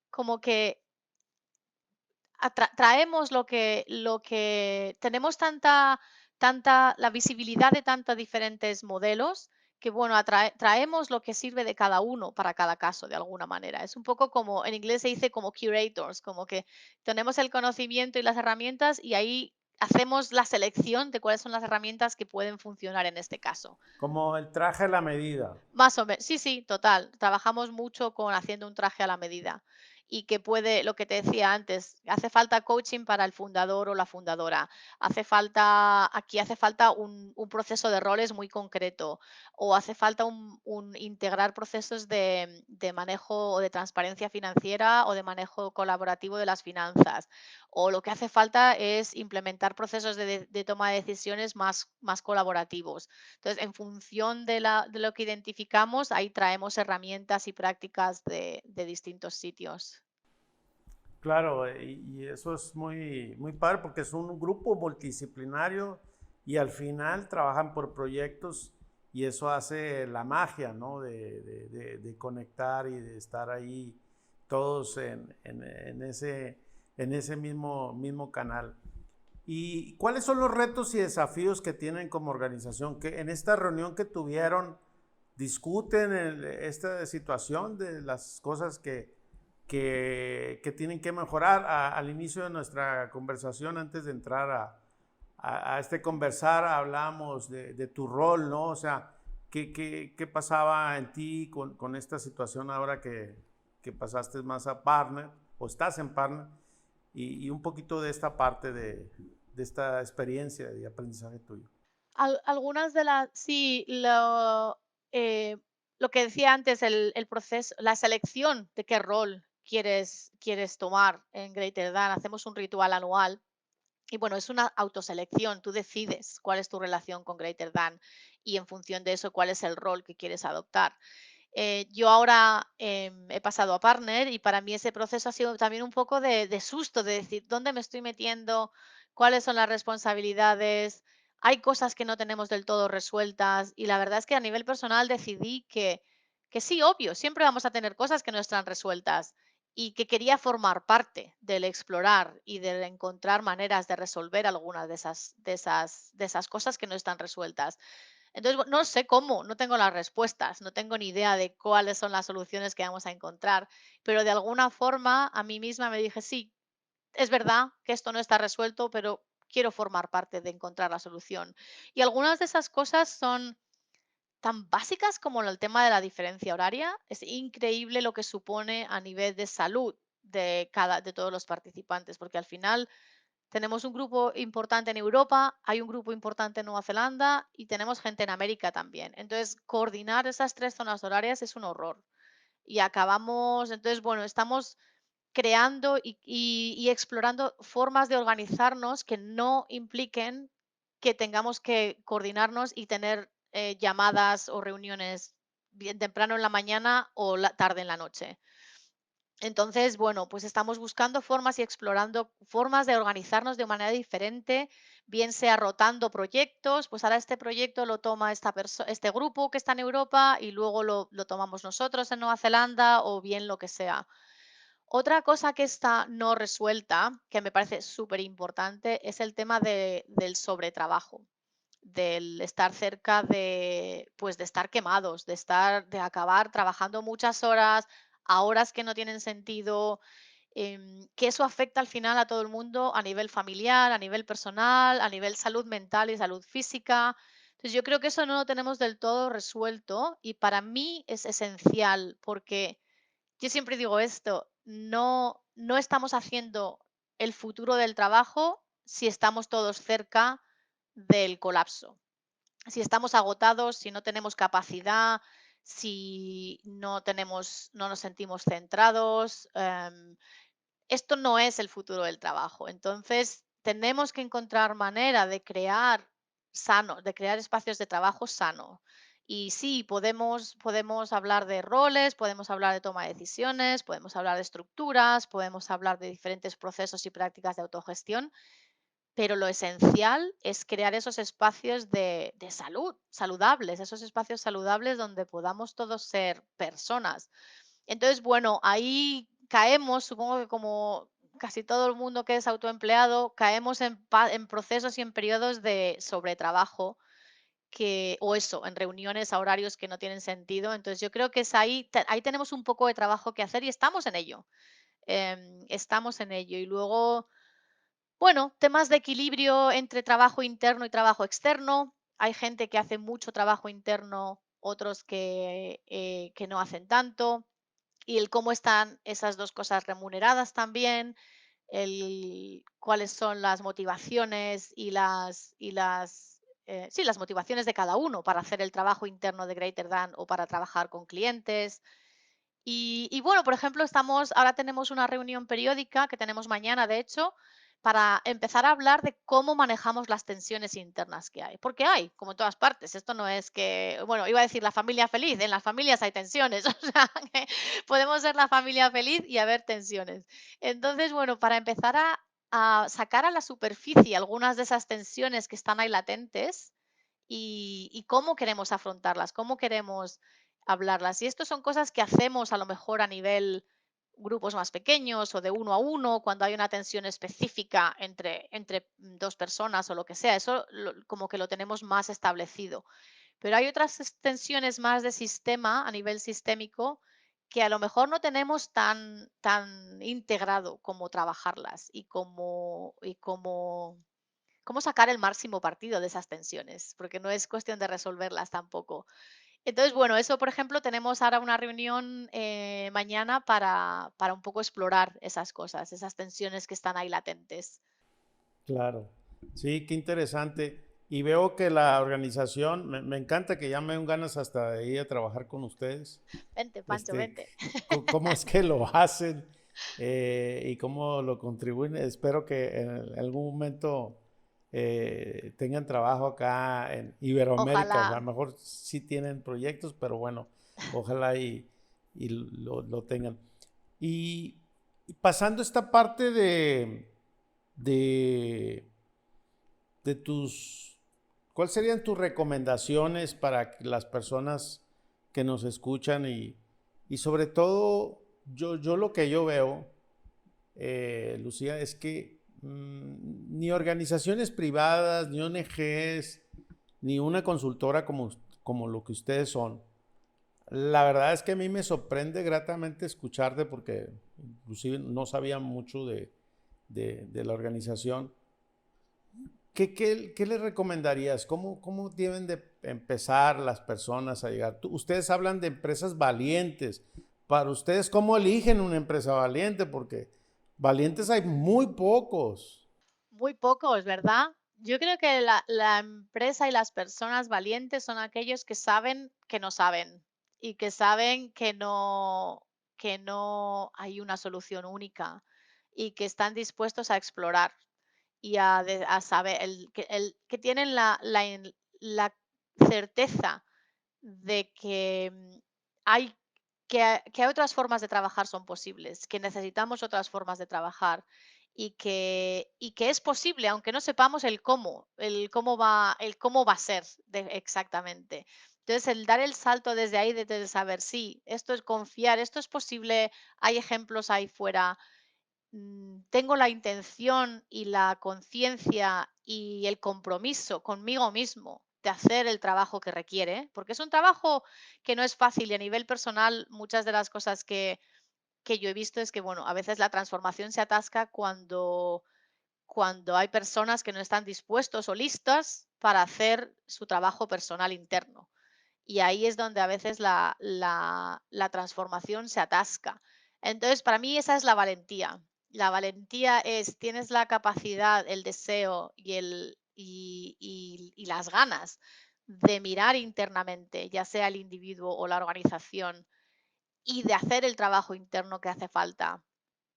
Como que traemos lo que tenemos la visibilidad de tantos diferentes modelos que, bueno, traemos lo que sirve de cada uno para cada caso, de alguna manera. Es un poco como, en inglés se dice como curators, como que tenemos el conocimiento y las herramientas y ahí hacemos la selección de cuáles son las herramientas que pueden funcionar en este caso. Como el traje a la medida. Más o menos, sí, sí, total. Trabajamos mucho con haciendo un traje a la medida y que puede, lo que te decía antes, hace falta coaching para el fundador o la fundadora. Aquí hace falta un proceso de roles muy concreto o hace falta integrar procesos de manejo o de transparencia financiera o de manejo colaborativo de las finanzas. O lo que hace falta es implementar procesos de toma de decisiones más colaborativos. Entonces, en función de lo que identificamos, ahí traemos herramientas y prácticas de distintos sitios. Claro, y eso es muy, muy padre porque es un grupo multidisciplinario y al final trabajan por proyectos y eso hace la magia, ¿no? De conectar y de estar ahí todos en ese mismo canal. ¿Y cuáles son los retos y desafíos que tienen como organización? Que en esta reunión que tuvieron, discuten esta situación de las cosas que tienen que mejorar. Al inicio de nuestra conversación, antes de entrar a este conversar, hablamos de tu rol, ¿no? O sea, ¿qué pasaba en ti con esta situación ahora que pasaste más a partner o estás en partner? Y un poquito de esta parte de esta experiencia y aprendizaje tuyo. Algunas de las, sí, lo que decía antes, el proceso, la selección de qué rol quieres tomar en Greater Than. Hacemos un ritual anual. Y bueno, es una autoselección, tú decides cuál es tu relación con Greater Than y en función de eso cuál es el rol que quieres adoptar. Yo ahora he pasado a partner y para mí ese proceso ha sido también un poco de susto, de decir, ¿dónde me estoy metiendo? ¿Cuáles son las responsabilidades? Hay cosas que no tenemos del todo resueltas y la verdad es que a nivel personal decidí que sí, obvio, siempre vamos a tener cosas que no están resueltas y que quería formar parte del explorar y de encontrar maneras de resolver algunas de esas cosas que no están resueltas. Entonces, no sé cómo, no tengo las respuestas, no tengo ni idea de cuáles son las soluciones que vamos a encontrar, pero de alguna forma a mí misma me dije, sí, es verdad que esto no está resuelto, pero quiero formar parte de encontrar la solución. Y algunas de esas cosas son tan básicas como el tema de la diferencia horaria. Es increíble lo que supone a nivel de salud de todos los participantes, porque al final tenemos un grupo importante en Europa, hay un grupo importante en Nueva Zelanda y tenemos gente en América también. Entonces, coordinar esas 3 zonas horarias es un horror. Y acabamos, entonces, bueno, estamos creando y explorando formas de organizarnos que no impliquen que tengamos que coordinarnos y tener llamadas o reuniones bien temprano en la mañana o tarde en la noche. Entonces, bueno, pues estamos buscando formas y explorando formas de organizarnos de manera diferente, bien sea rotando proyectos, pues ahora este proyecto lo toma este grupo que está en Europa y luego lo tomamos nosotros en Nueva Zelanda o bien lo que sea. Otra cosa que está no resuelta, que me parece súper importante, es el tema del sobretrabajo, del estar cerca pues de estar quemados, de acabar trabajando muchas horas, a horas que no tienen sentido, que eso afecta al final a todo el mundo a nivel familiar, a nivel personal, a nivel salud mental y salud física. Entonces yo creo que eso no lo tenemos del todo resuelto y para mí es esencial porque yo siempre digo esto, no estamos haciendo el futuro del trabajo si estamos todos cerca del colapso. Si estamos agotados, si no tenemos capacidad, si no nos sentimos centrados, esto no es el futuro del trabajo. Entonces, tenemos que encontrar manera de crear espacios de trabajo sano. Y sí, podemos hablar de roles, podemos hablar de toma de decisiones, podemos hablar de estructuras, podemos hablar de diferentes procesos y prácticas de autogestión, pero lo esencial es crear esos espacios de salud, saludables, esos espacios saludables donde podamos todos ser personas. Entonces, bueno, ahí caemos, supongo que como casi todo el mundo que es autoempleado, caemos en procesos y en periodos de sobretrabajo o eso, en reuniones a horarios que no tienen sentido. Entonces, yo creo que es ahí tenemos un poco de trabajo que hacer y estamos en ello. Estamos en ello. Y luego, bueno, temas de equilibrio entre trabajo interno y trabajo externo. Hay gente que hace mucho trabajo interno, otros que no hacen tanto y el cómo están esas 2 cosas remuneradas también, cuáles son las motivaciones sí, las motivaciones de cada uno para hacer el trabajo interno de Greater Than o para trabajar con clientes. Y bueno, por ejemplo, ahora tenemos una reunión periódica que tenemos mañana, de hecho, para empezar a hablar de cómo manejamos las tensiones internas que hay. Porque hay, como en todas partes. Esto no es que, bueno, iba a decir la familia feliz, en las familias hay tensiones. O sea, que podemos ser la familia feliz y haber tensiones. Entonces, bueno, para empezar a sacar a la superficie algunas de esas tensiones que están ahí latentes, y cómo queremos afrontarlas, cómo queremos hablarlas. Y esto son cosas que hacemos a lo mejor a nivel grupos más pequeños o de uno a uno, cuando hay una tensión específica entre dos personas o lo que sea. Eso como que lo tenemos más establecido. Pero hay otras tensiones más de sistema, a nivel sistémico, que a lo mejor no tenemos tan integrado cómo trabajarlas y cómo sacar el máximo partido de esas tensiones, porque no es cuestión de resolverlas tampoco. Entonces, bueno, eso, por ejemplo, tenemos ahora una reunión mañana para un poco explorar esas cosas, esas tensiones que están ahí latentes. Claro. Sí, qué interesante. Y veo que la organización, me encanta que ya me den ganas hasta de ir a trabajar con ustedes. Vente, Pancho, Este, vente. ¿Cómo es que lo hacen y cómo lo contribuyen? Espero que en algún momento tengan trabajo acá en Iberoamérica. A lo Ojalá. mejor sí tienen proyectos, pero bueno, Ojalá y lo tengan. Y pasando esta parte de, de tus, ¿cuáles serían tus recomendaciones para las personas que nos escuchan y sobre todo yo lo que yo veo, Lucía, es que ni organizaciones privadas, ni ONGs, ni una consultora como lo que ustedes son, la verdad es que a mí me sorprende gratamente escucharte porque inclusive no sabía mucho de la organización. ¿Qué le recomendarías? ¿Cómo deben de empezar las personas a llegar? Ustedes hablan de empresas valientes. Para ustedes, ¿cómo eligen una empresa valiente? Porque valientes hay muy pocos. Muy pocos, ¿verdad? Yo creo que la empresa y las personas valientes son aquellos que no saben y que saben que no hay una solución única y que están dispuestos a explorar y a saber, que tienen la certeza de que hay, que hay otras formas de trabajar son posibles, que necesitamos otras formas de trabajar y que es posible, aunque no sepamos el cómo va a ser exactamente. Entonces, el dar el salto desde ahí, de saber, sí, esto es confiar, esto es posible, hay ejemplos ahí fuera, tengo la intención y la conciencia y el compromiso conmigo mismo de hacer el trabajo que requiere, porque es un trabajo que no es fácil y a nivel personal muchas de las cosas que yo he visto es que, bueno, a veces la transformación se atasca cuando hay personas que no están dispuestos o listas para hacer su trabajo personal interno. Y ahí es donde a veces la transformación se atasca. Entonces, para mí esa es la valentía. La valentía es, tienes la capacidad, el deseo y las ganas de mirar internamente, ya sea el individuo o la organización, y de hacer el trabajo interno que hace falta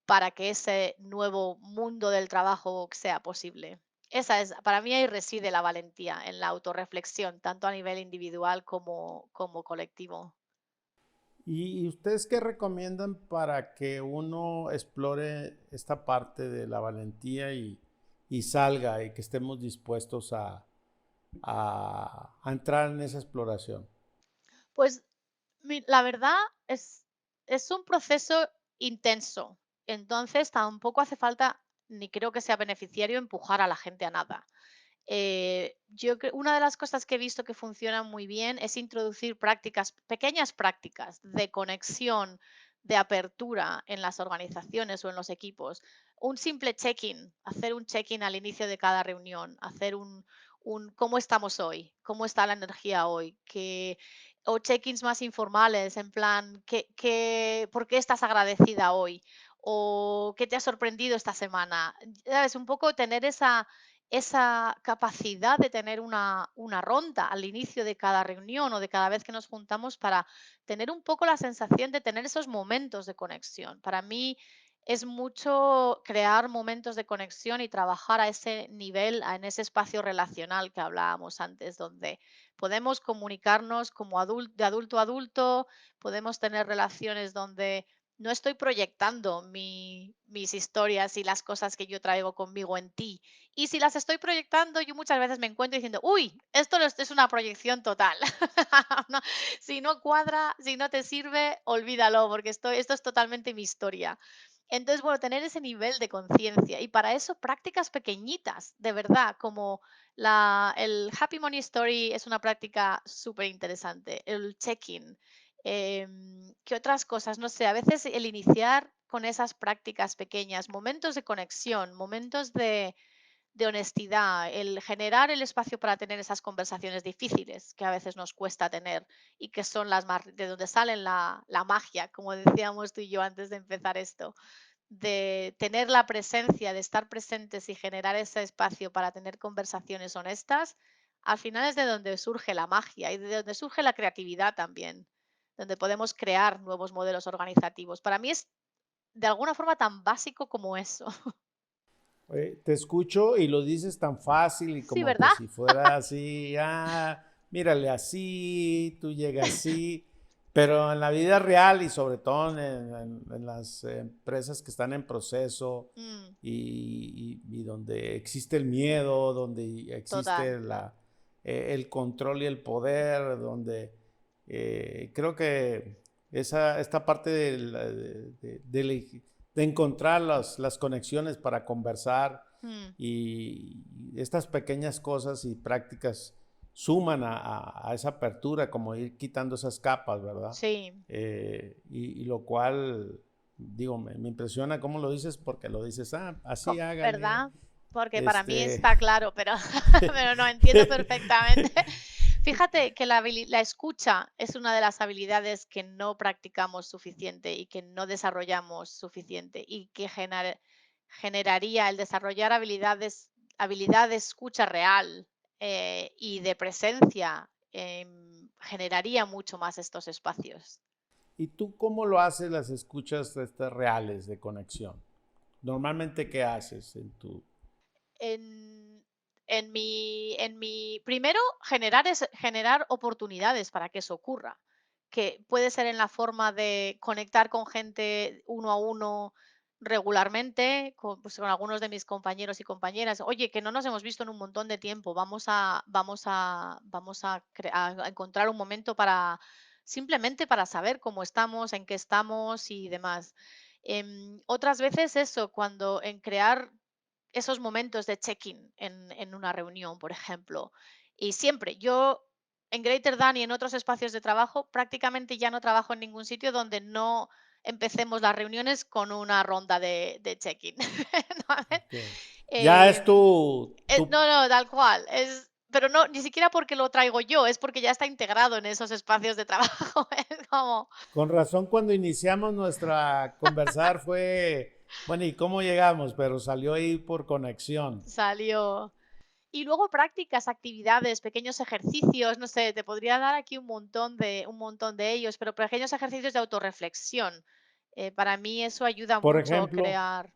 para que ese nuevo mundo del trabajo sea posible. Esa es, para mí ahí reside la valentía, en la autorreflexión, tanto a nivel individual como colectivo. ¿Y ustedes qué recomiendan para que uno explore esta parte de la valentía y salga y que estemos dispuestos a entrar en esa exploración? Pues la verdad es un proceso intenso, entonces tampoco hace falta, ni creo que sea beneficiario empujar a la gente a nada. Una de las cosas que he visto que funciona muy bien es introducir prácticas, pequeñas prácticas de conexión, de apertura en las organizaciones o en los equipos. Un simple check-in, hacer un check-in al inicio de cada reunión, hacer un cómo estamos hoy, cómo está la energía hoy, o check-ins más informales, en plan, ¿por qué estás agradecida hoy? ¿O qué te ha sorprendido esta semana? ¿Sabes? Un poco tener esa capacidad de tener una ronda al inicio de cada reunión o de cada vez que nos juntamos para tener un poco la sensación de tener esos momentos de conexión. Para mí es mucho crear momentos de conexión y trabajar a ese nivel, en ese espacio relacional que hablábamos antes, donde podemos comunicarnos como de adulto a adulto, podemos tener relaciones donde no estoy proyectando mis historias y las cosas que yo traigo conmigo en ti, y si las estoy proyectando, yo muchas veces me encuentro diciendo, uy, es una proyección total. No, si no cuadra, si no te sirve, olvídalo, porque esto es totalmente mi historia. Entonces, bueno, tener ese nivel de conciencia y para eso prácticas pequeñitas, de verdad, como el Happy Money Story es una práctica súper interesante, el check-in, ¿qué otras cosas? No sé, a veces el iniciar con esas prácticas pequeñas, momentos de conexión, momentos de honestidad, el generar el espacio para tener esas conversaciones difíciles que a veces nos cuesta tener y que son las más de donde salen la magia, como decíamos tú y yo antes de empezar esto, de tener la presencia, de estar presentes y generar ese espacio para tener conversaciones honestas, al final es de donde surge la magia y de donde surge la creatividad también, donde podemos crear nuevos modelos organizativos. Para mí es de alguna forma tan básico como eso. Te escucho y lo dices tan fácil y Sí, como que ¿verdad? si fuera así, mírale así, tú llegas así, Pero en la vida real y sobre todo en las empresas que están en proceso Mm, y donde existe el miedo, donde total. existe el control y el poder, donde creo que esta parte de encontrar las conexiones para conversar Mm, y estas pequeñas cosas y prácticas suman a esa apertura, como ir quitando esas capas, ¿verdad? sí. Y lo cual, digo, me impresiona cómo lo dices, porque lo dices, así háganle, ¿Verdad? Porque para mí este, está claro, pero, pero no entiendo perfectamente. Fíjate que la escucha es una de las habilidades que no practicamos suficiente y que no desarrollamos suficiente y que generaría el desarrollar habilidad de escucha real y de presencia, generaría mucho más estos espacios. ¿Y tú cómo lo haces las escuchas estas reales de conexión? Normalmente, ¿qué haces en tu... En, primero, generar oportunidades para que eso ocurra, que puede ser en la forma de conectar con gente uno a uno regularmente, pues, con algunos de mis compañeros y compañeras. Oye, que no nos hemos visto en un montón de tiempo, vamos a encontrar un momento para simplemente para saber cómo estamos, en qué estamos y demás. Otras veces eso, cuando en crear esos momentos de check-in en una reunión, por ejemplo. Y siempre, yo en Greater Dan y en otros espacios de trabajo, prácticamente ya no trabajo en ningún sitio donde no empecemos las reuniones con una ronda de check-in. ¿Vale? que ya es Em, tu... no, no, tal cual. Pero no, ni siquiera porque lo traigo yo, es porque ya está integrado en esos espacios de trabajo. Es como, Con razón, cuando iniciamos nuestra conversar fue, bueno, ¿y cómo llegamos? Pero salió ahí por conexión. salió. Y luego prácticas, actividades, pequeños ejercicios, no sé, te podría dar aquí un montón de ellos, pero pequeños ejercicios de autorreflexión. Para mí eso ayuda Por mucho a ejemplo, crear.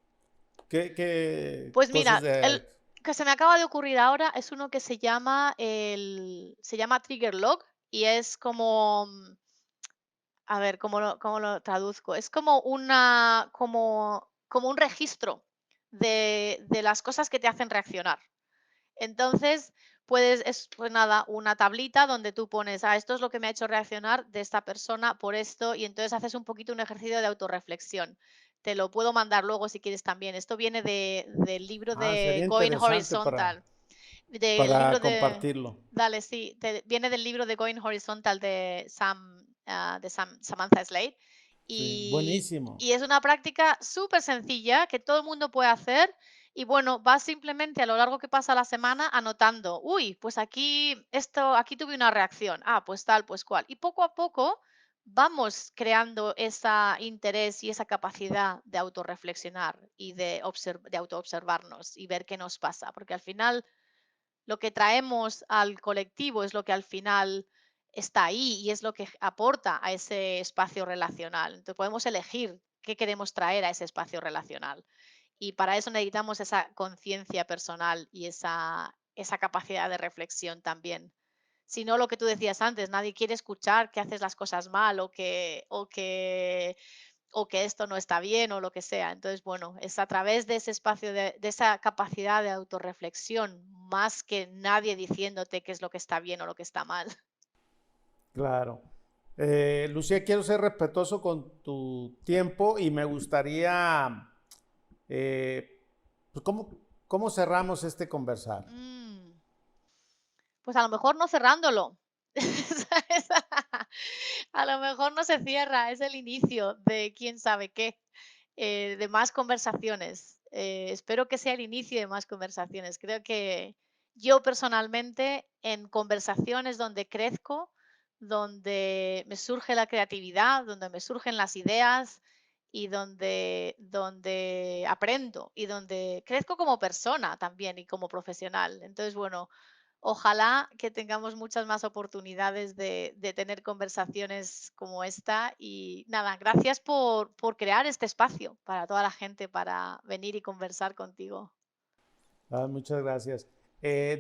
¿qué Pues cosas mira, el de... que se me acaba de ocurrir ahora es uno que se llama Trigger Log y es como, a ver, ¿cómo lo traduzco? Es como un registro de las cosas que te hacen reaccionar. Entonces, pues nada, una tablita donde tú pones, esto es lo que me ha hecho reaccionar de esta persona por esto, y entonces haces un poquito un ejercicio de autorreflexión. Te lo puedo mandar luego si quieres también. Esto viene del libro de Sería Going interesante Horizontal, del para libro de, compartirlo. dale, sí, viene del libro de Going Horizontal de Samantha Slade. Sí, Y, buenísimo. y es una práctica súper sencilla que todo el mundo puede hacer y bueno, vas simplemente a lo largo que pasa la semana anotando, uy, pues aquí tuve una reacción, pues tal, pues cual. Y poco a poco vamos creando ese interés y esa capacidad de autorreflexionar y de autoobservarnos y ver qué nos pasa, porque al final lo que traemos al colectivo es lo que al final está ahí y es lo que aporta a ese espacio relacional. Entonces podemos elegir qué queremos traer a ese espacio relacional. Y para eso necesitamos esa conciencia personal y esa capacidad de reflexión también. Si no, lo que tú decías antes, nadie quiere escuchar que haces las cosas mal o que esto no está bien o lo que sea. Entonces, bueno, es a través de ese espacio, de esa capacidad de autorreflexión, más que nadie diciéndote qué es lo que está bien o lo que está mal. Claro. Lucía, quiero ser respetuoso con tu tiempo y me gustaría, eh, pues, ¿cómo cerramos este conversar? Mm, pues a lo mejor no cerrándolo. A lo mejor no se cierra, es el inicio de quién sabe qué, de más conversaciones. Espero que sea el inicio de más conversaciones. Creo que yo personalmente en conversaciones donde crezco, donde me surge la creatividad, donde me surgen las ideas y donde aprendo y donde crezco como persona también y como profesional. Entonces, bueno, ojalá que tengamos muchas más oportunidades de tener conversaciones como esta. Y nada, gracias por crear este espacio para toda la gente, para venir y conversar contigo. Muchas gracias.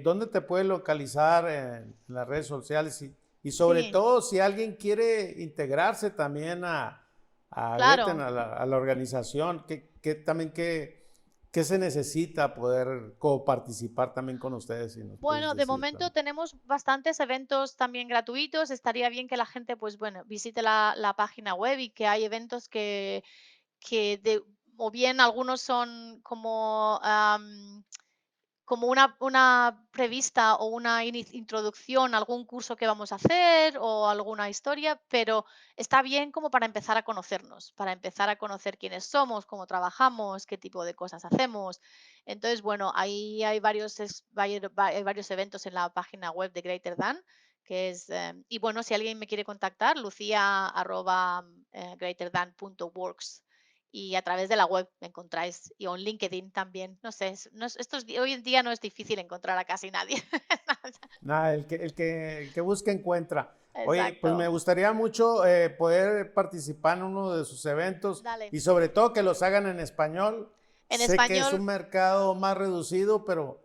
¿Dónde te puedes localizar en las redes sociales? Y sobre Sí, todo si alguien quiere integrarse también a Greten, claro. a la organización, también qué se necesita poder coparticipar también con ustedes, si nos puedes Bueno, de decir momento también. tenemos bastantes eventos también gratuitos. Estaría bien que la gente, pues bueno, visite la página web y que hay eventos que o bien algunos son como, como una prevista o una introducción a algún curso que vamos a hacer o alguna historia, pero está bien como para empezar a conocernos, para empezar a conocer quiénes somos, cómo trabajamos, qué tipo de cosas hacemos. Entonces, bueno, ahí hay hay varios eventos en la página web de Greater Than, que es, y bueno, si alguien me quiere contactar, lucia@greaterthan.works y a través de la web me encontráis y o en LinkedIn también. No sé, hoy en día no es difícil encontrar a casi nadie. Nada, el que busca encuentra. Oye, pues me Exacto. gustaría mucho poder participar en uno de sus eventos Dale. y sobre todo que los hagan en español. En Sé que es español un mercado más reducido, pero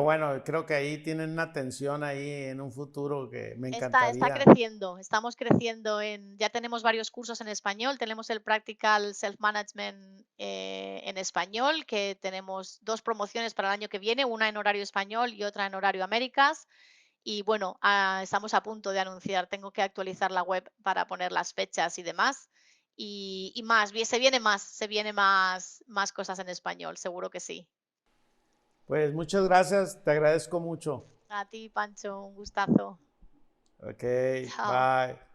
bueno, creo que ahí tienen una atención ahí en un futuro que me está encantaría. creciendo. Estamos creciendo ya tenemos varios cursos en español. Tenemos el Practical Self-Management en español, que tenemos dos promociones para el año que viene, una en horario español y otra en horario Américas. Y bueno, estamos a punto de anunciar, tengo que actualizar la web para poner las fechas y demás. Y más, se viene más cosas en español, seguro que sí. Pues muchas gracias, te agradezco mucho. A ti, Pancho, un gustazo. Ok, Chao. bye.